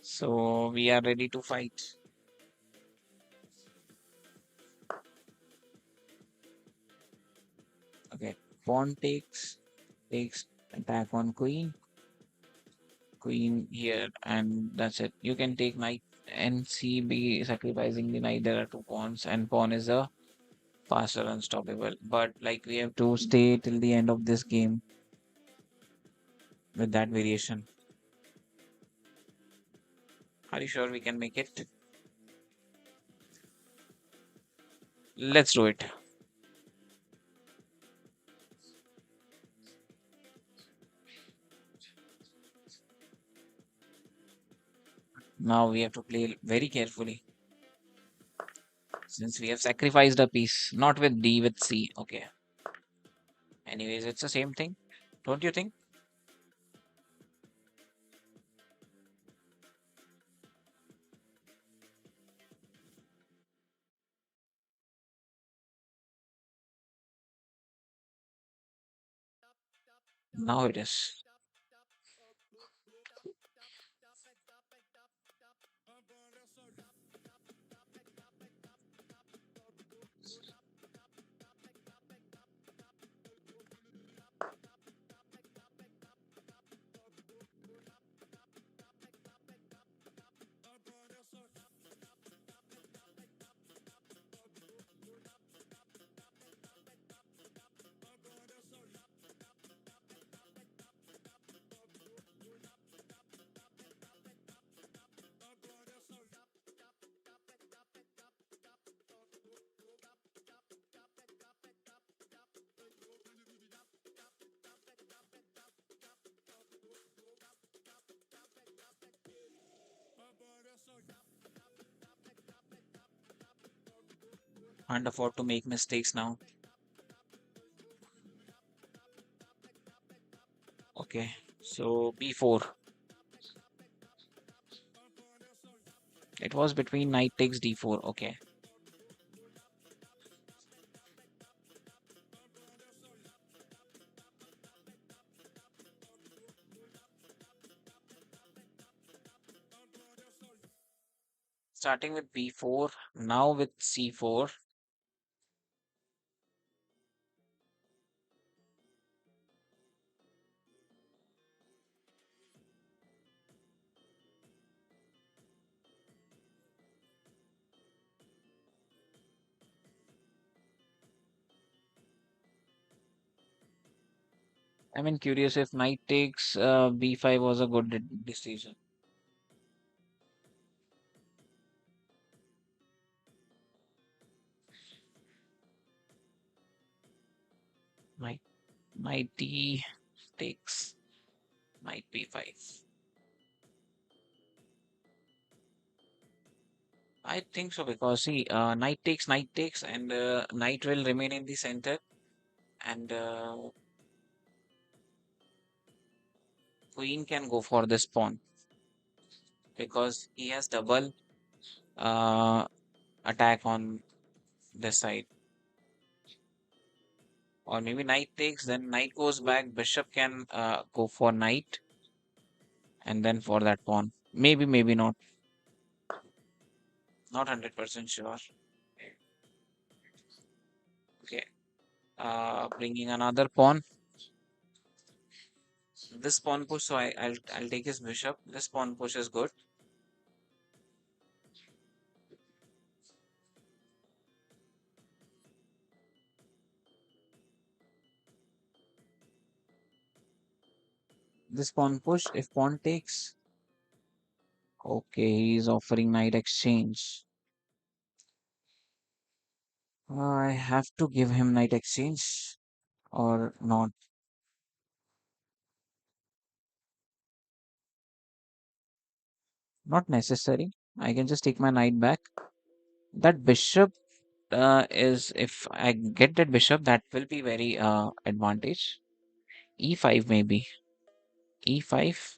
So we are ready to fight. Okay, pawn takes attack on queen here, and that's it. You can take knight and CB sacrificing the knight. There are two pawns, and pawn is a faster unstoppable. But like we have to stay till the end of this game with that variation. Are you sure we can make it? Let's do it. Now we have to play very carefully since we have sacrificed a piece, not with D, with C. Okay. Anyways, it's the same thing, don't you think? Now it is. Can't afford to make mistakes now. Okay, so B4. It was between knight takes D4. Okay. Starting with B4, now with C4. I mean, curious if knight takes B5 was a good decision. Knight, knight D takes knight B5. I think so because see, knight takes, and knight will remain in the center, and queen can go for this pawn because he has double uh, attack on this side. Or maybe knight takes, then knight goes back, bishop can go for knight, and then for that pawn. Maybe, maybe not. Not 100% sure. Bringing another pawn. This pawn push, so I'll take his bishop. This pawn push is good. This pawn push, if pawn takes, okay, he's offering knight exchange. I have to give him knight exchange or not. Not necessary. I can just take my knight back. That bishop is, if I get that bishop, that will be very advantage. E5 maybe. E5.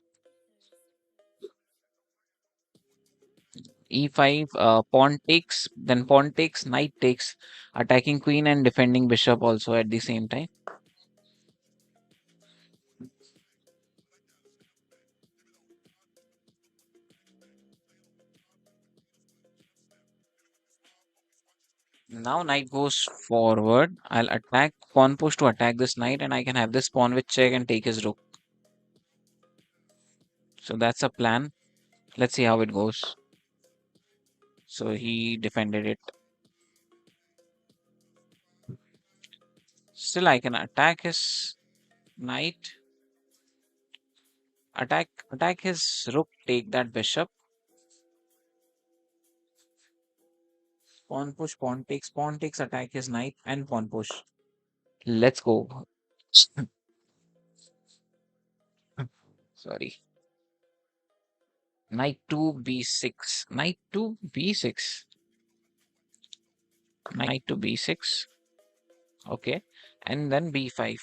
E5, pawn takes, knight takes, attacking queen and defending bishop also at the same time. Now knight goes forward. I'll attack pawn push to attack this knight, and I can have this pawn with check and take his rook. So that's a plan. Let's see how it goes. So he defended it. Still, I can attack his knight. Attack his rook. Take that bishop. Pawn takes. Attack his knight and pawn push. Let's go. Sorry. Knight to b6. Knight to b6. Knight to b6. Okay. And then b5.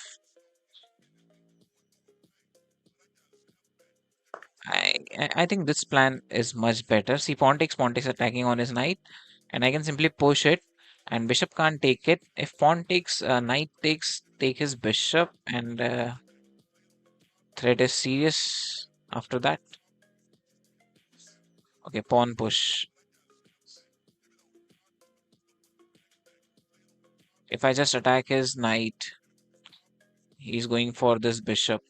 I think this plan is much better. See, pawn takes attacking on his knight, and I can simply push it, and bishop can't take it. If pawn takes, knight takes, take his bishop, and threat is serious after that. Okay, pawn push. If I just attack his knight, he's going for this bishop.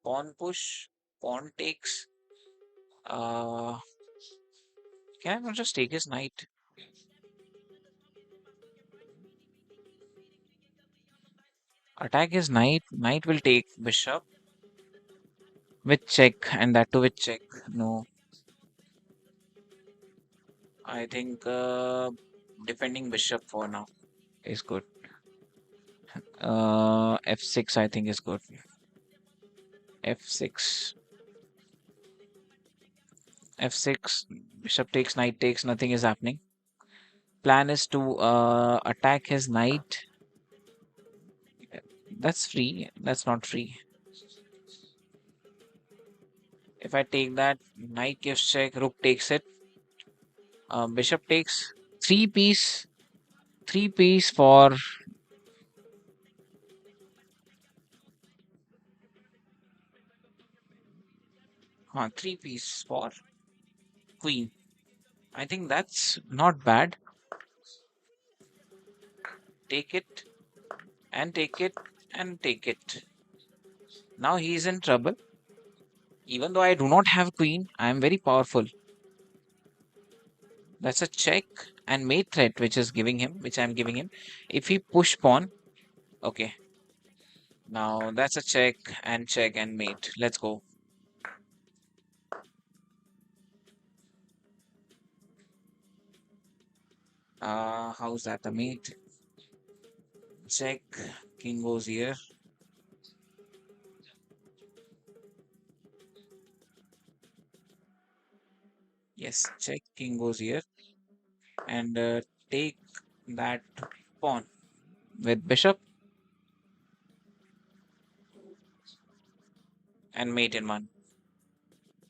Pawn push, pawn takes. Uh, can I not just take his knight? Attack his knight. Knight will take bishop with check, and that too with check. No, I think defending bishop for now is good. F6 I think is good. F6. F6. Bishop takes, knight takes. Nothing is happening. Plan is to attack his knight. That's free. That's not free. If I take that, knight gives check, rook takes it. Bishop takes three piece. Three piece for three piece for queen. I think that's not bad. Take it and take it and take it. Now he is in trouble. Even though I do not have queen, I am very powerful. That's a check and mate threat which I am giving him. If he push pawn, okay. Now that's a check and mate. Let's go. How's that a mate? Check. King goes here. Yes, check. King goes here and take that pawn with bishop and mate in one.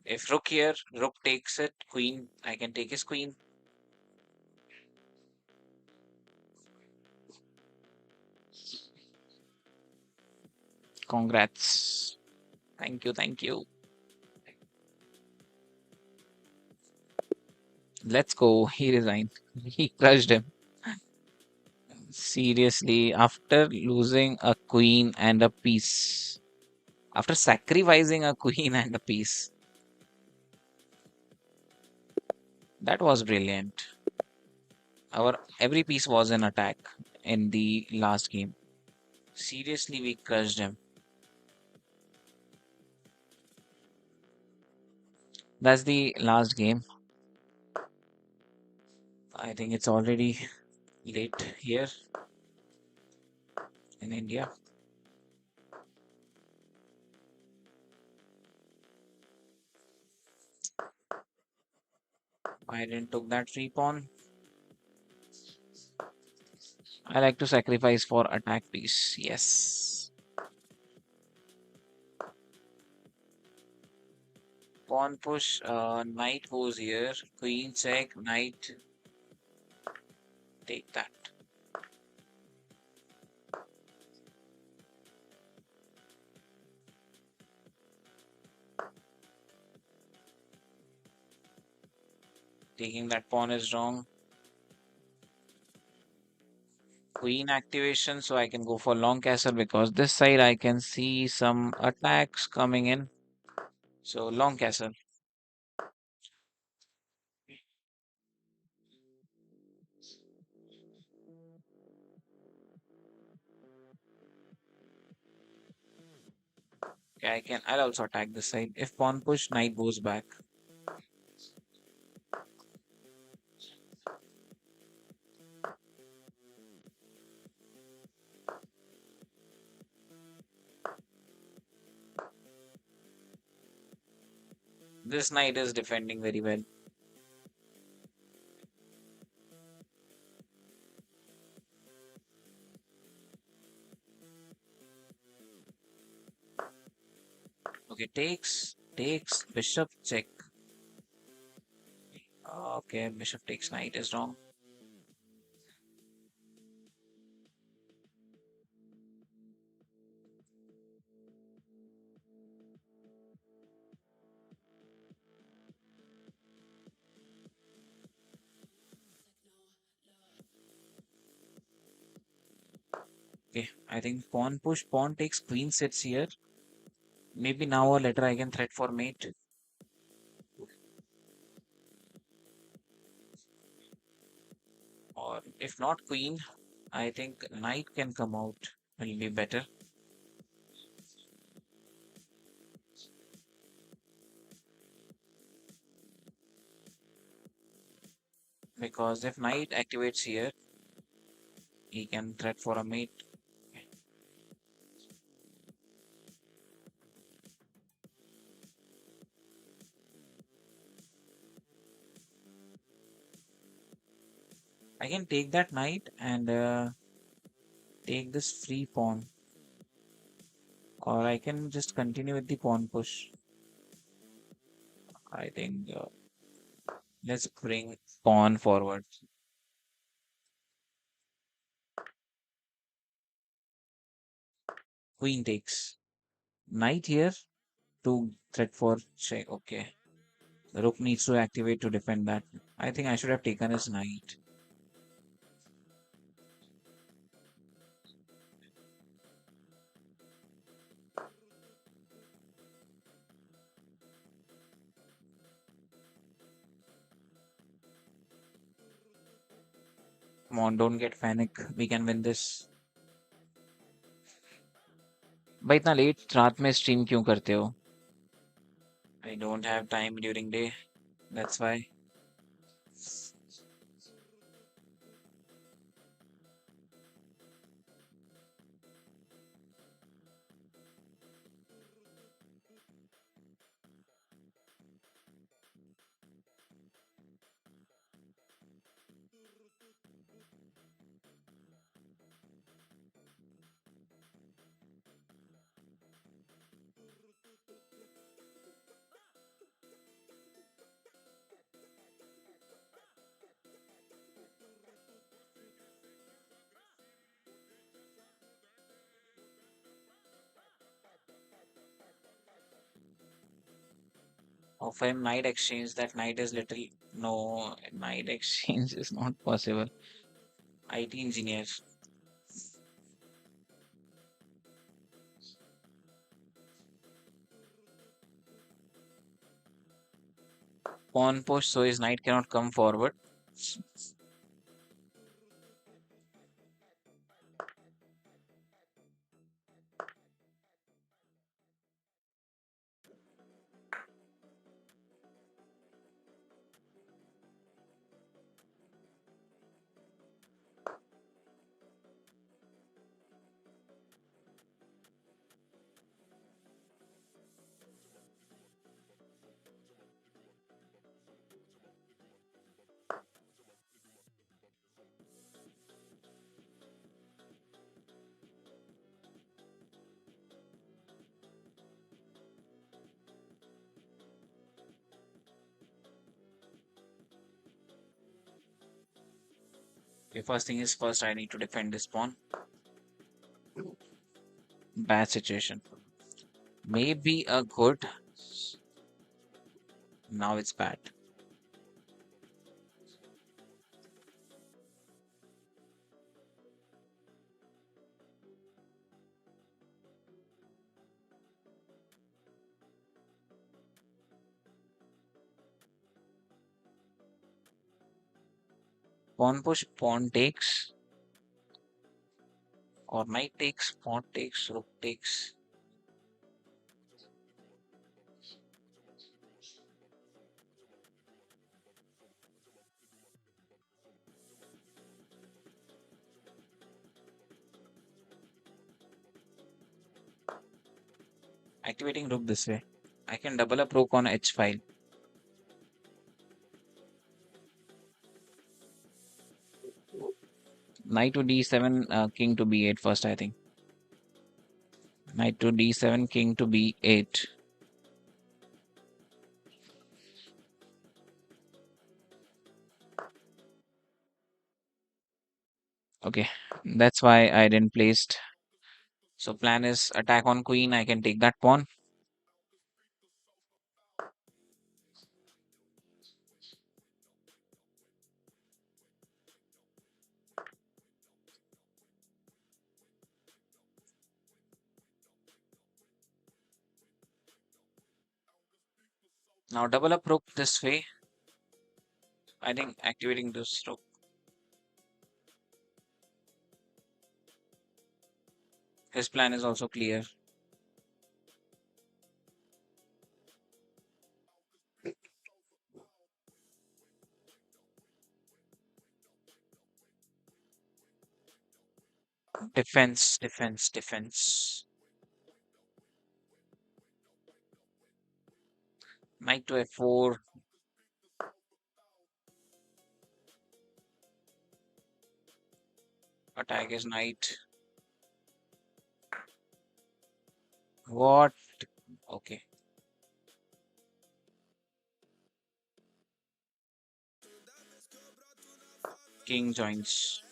If rook here, rook takes it. Queen, I can take his queen. Congrats. Thank you, thank you. Let's go. He resigned. He crushed him. Seriously, after losing a queen and a piece, after sacrificing a queen and a piece, that was brilliant. Our every piece was an attack in the last game. Seriously, we crushed him. That's the last game. I think it's already late here in India. I didn't took that free pawn. I like to sacrifice for attack piece. Yes. Pawn push. Knight goes here. Queen check. Knight. Take that. Taking that pawn is wrong. Queen activation, so I can go for long castle because this side I can see some attacks coming in. So long castle. Okay, I'll also attack this side. If pawn push, knight goes back. This knight is defending very well. Okay, takes, bishop check. Okay, bishop takes knight is wrong. Okay, I think pawn push, pawn takes, queen sits here. Maybe now or later I can threat for mate. Or if not queen, I think knight can come out. Will be better. Because if knight activates here, he can threat for a mate. I can take that knight and take this free pawn. Or I can just continue with the pawn push. I think let's bring pawn forward. Queen takes. Knight here to threat for check. Okay. The rook needs to activate to defend that. I think I should have taken his knight. Come on, don't get panic. We can win this. भाई इतना late रात में stream क्यों करते हो? I don't have time during day. That's why. Of him knight exchange. That knight is literally No, knight exchange is not possible. IT engineer. Pawn push, so his knight cannot come forward. Okay, first thing is first I need to defend this pawn. Bad situation. Maybe a good. Now it's bad. Pawn push, pawn takes, or knight takes, pawn takes, rook takes. Activating rook this way. I can double up rook on h file. Knight to d7, king to b8 first, I think. Knight to d7, king to b8. Okay, that's why I didn't placed. So plan is attack on queen. I can take that pawn. Now double up rook this way. I think activating this rook. His plan is also clear. Defense, defense, defense. Knight to f4. Attack his knight. What? Okay. King joins.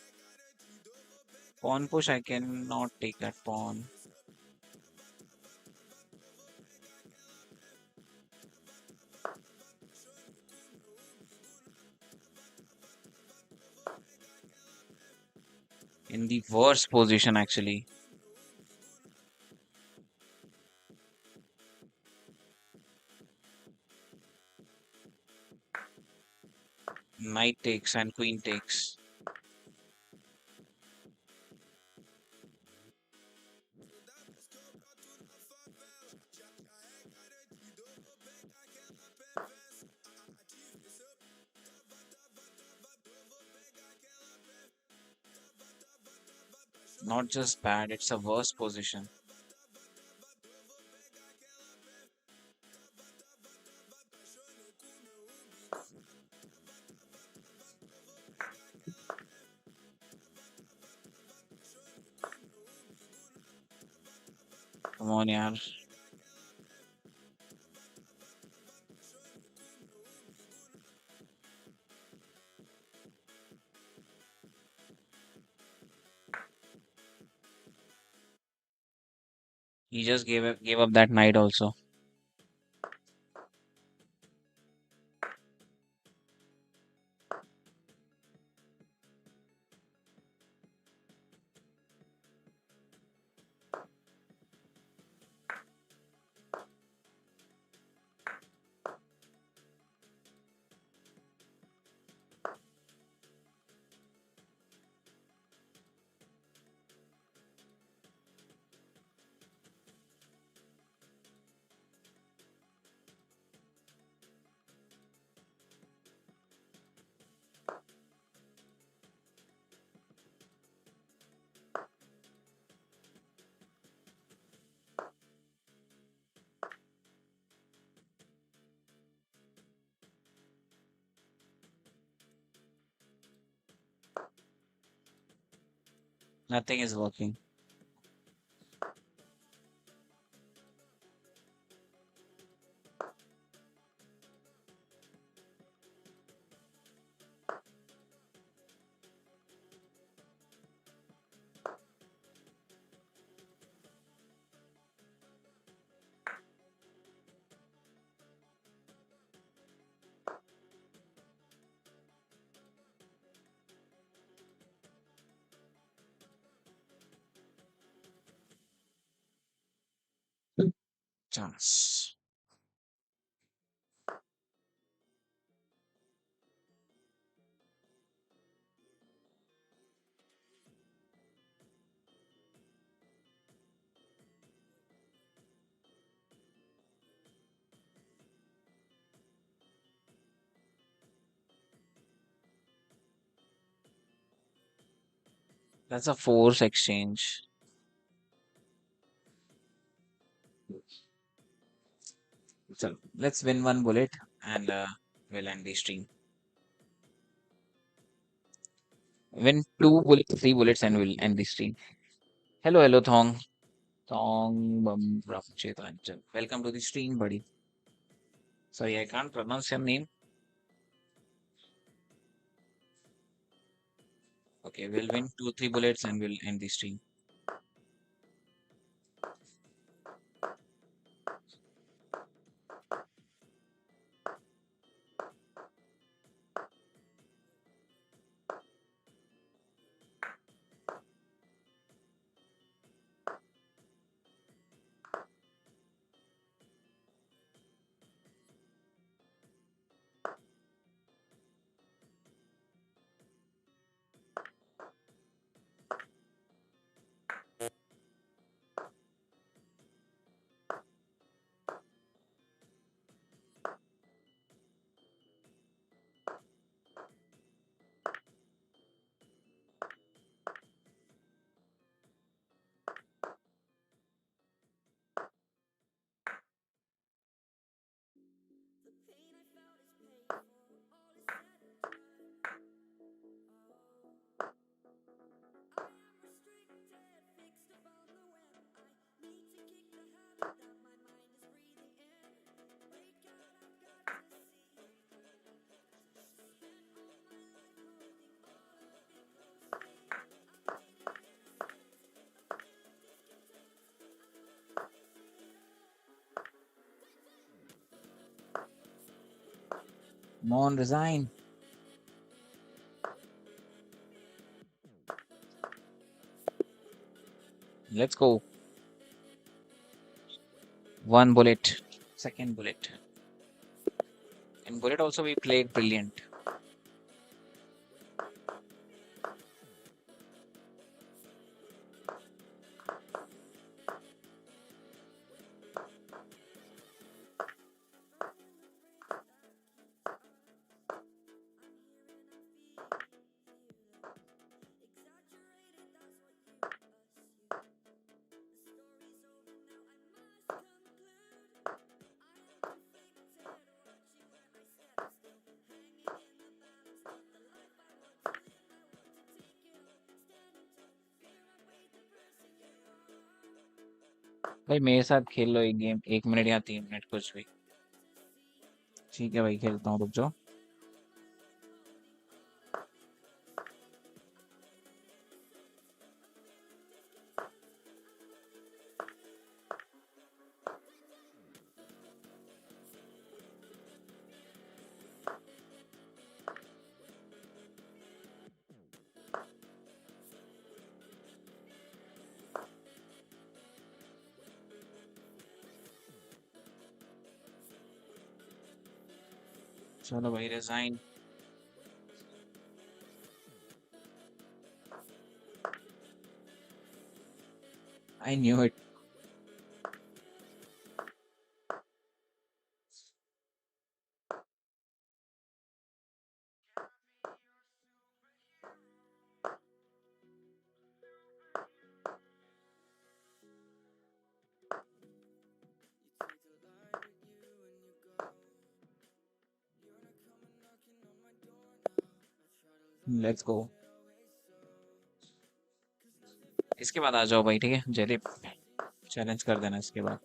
Pawn push. I cannot take that pawn. In the worst position, actually. Knight takes and queen takes. Not just bad, it's a worse position. Come on, yaar. He just gave up that knight also. Nothing is working. Chance. That's a force exchange. So let's win one bullet and we'll end the stream. Win two bullets, three bullets, and we'll end the stream. Hello, hello, Thong. Thong Bum Chetanjan. Welcome to the stream, buddy. Sorry, I can't pronounce your name. Okay, we'll win two, three bullets and we'll end the stream. Come on, resign. Let's go. One bullet. Second bullet. In bullet also we played brilliant. भाई मेरे साथ खेल लो एक game, 1 minute या 3 minute कुछ भी। ठीक है भाई, खेलता हूँ, रुक जाओ। चलो भाई, resign. I knew it. Let's go. इसके बाद आ जाओ भाई, ठीक है, जयदीप, चैलेंज कर देना इसके बाद।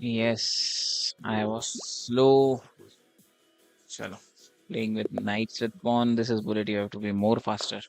Yes, I was slow. Chalo. Playing with knights with pawn. This is bullet. You have to be more faster.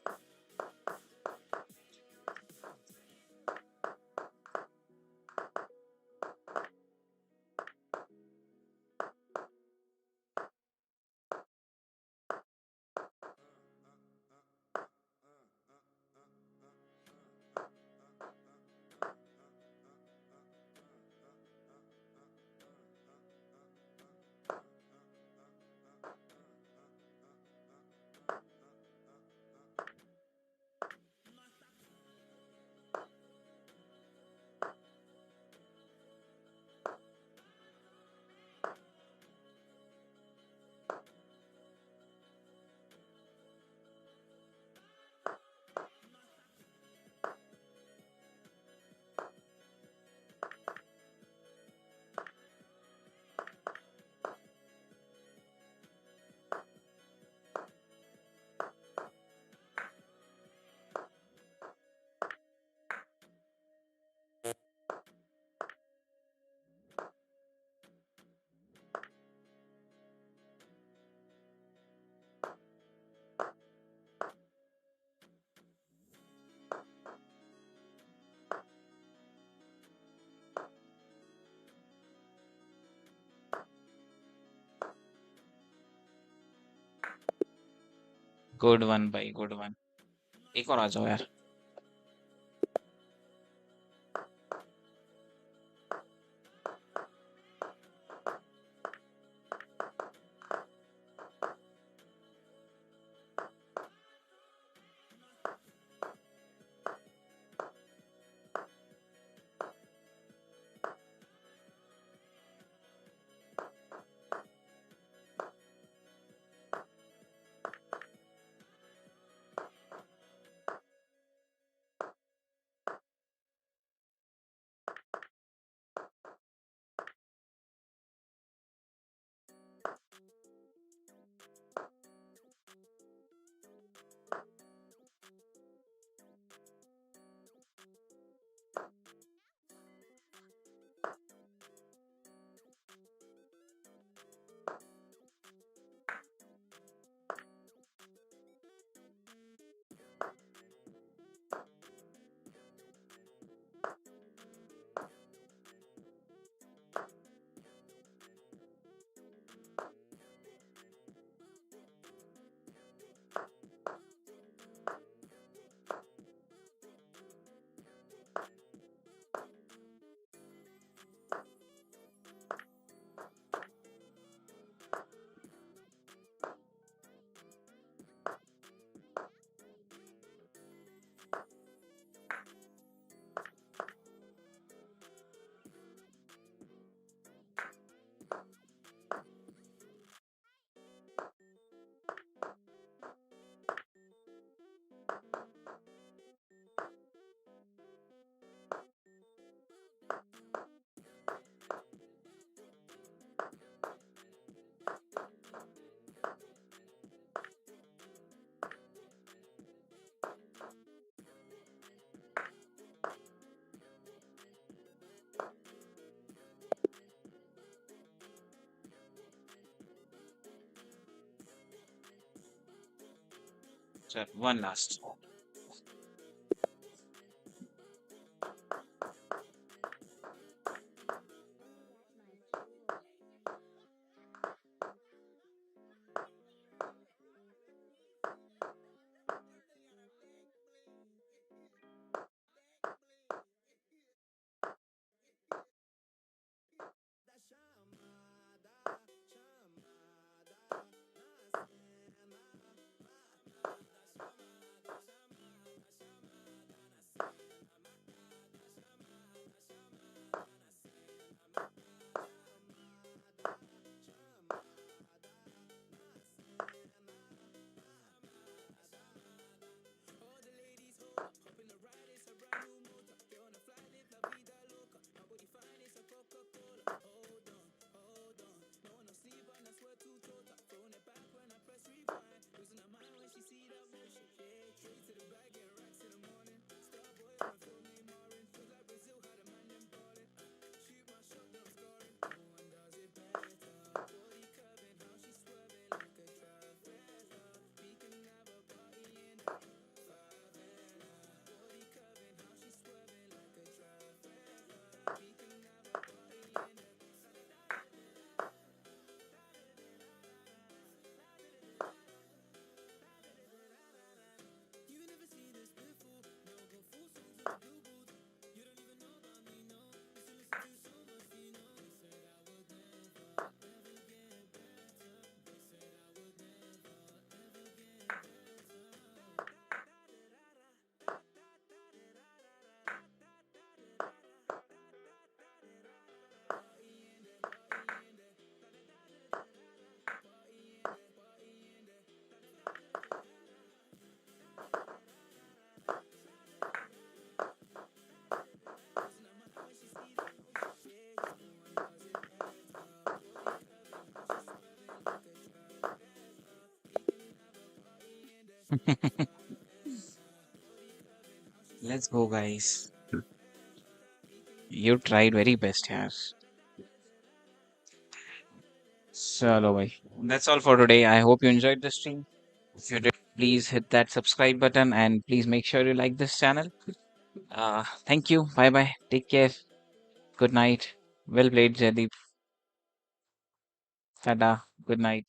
Good one, bhai. Good one. एक और आ जाओ यार. So one last. Let's go, guys. You tried very best, yes. Chalo, bhai. That's all for today. I hope you enjoyed the stream. If you did, please hit that subscribe button and please make sure you like this channel. Thank you. Bye bye. Take care. Good night. Well played, Jaideep. Tada. Good night.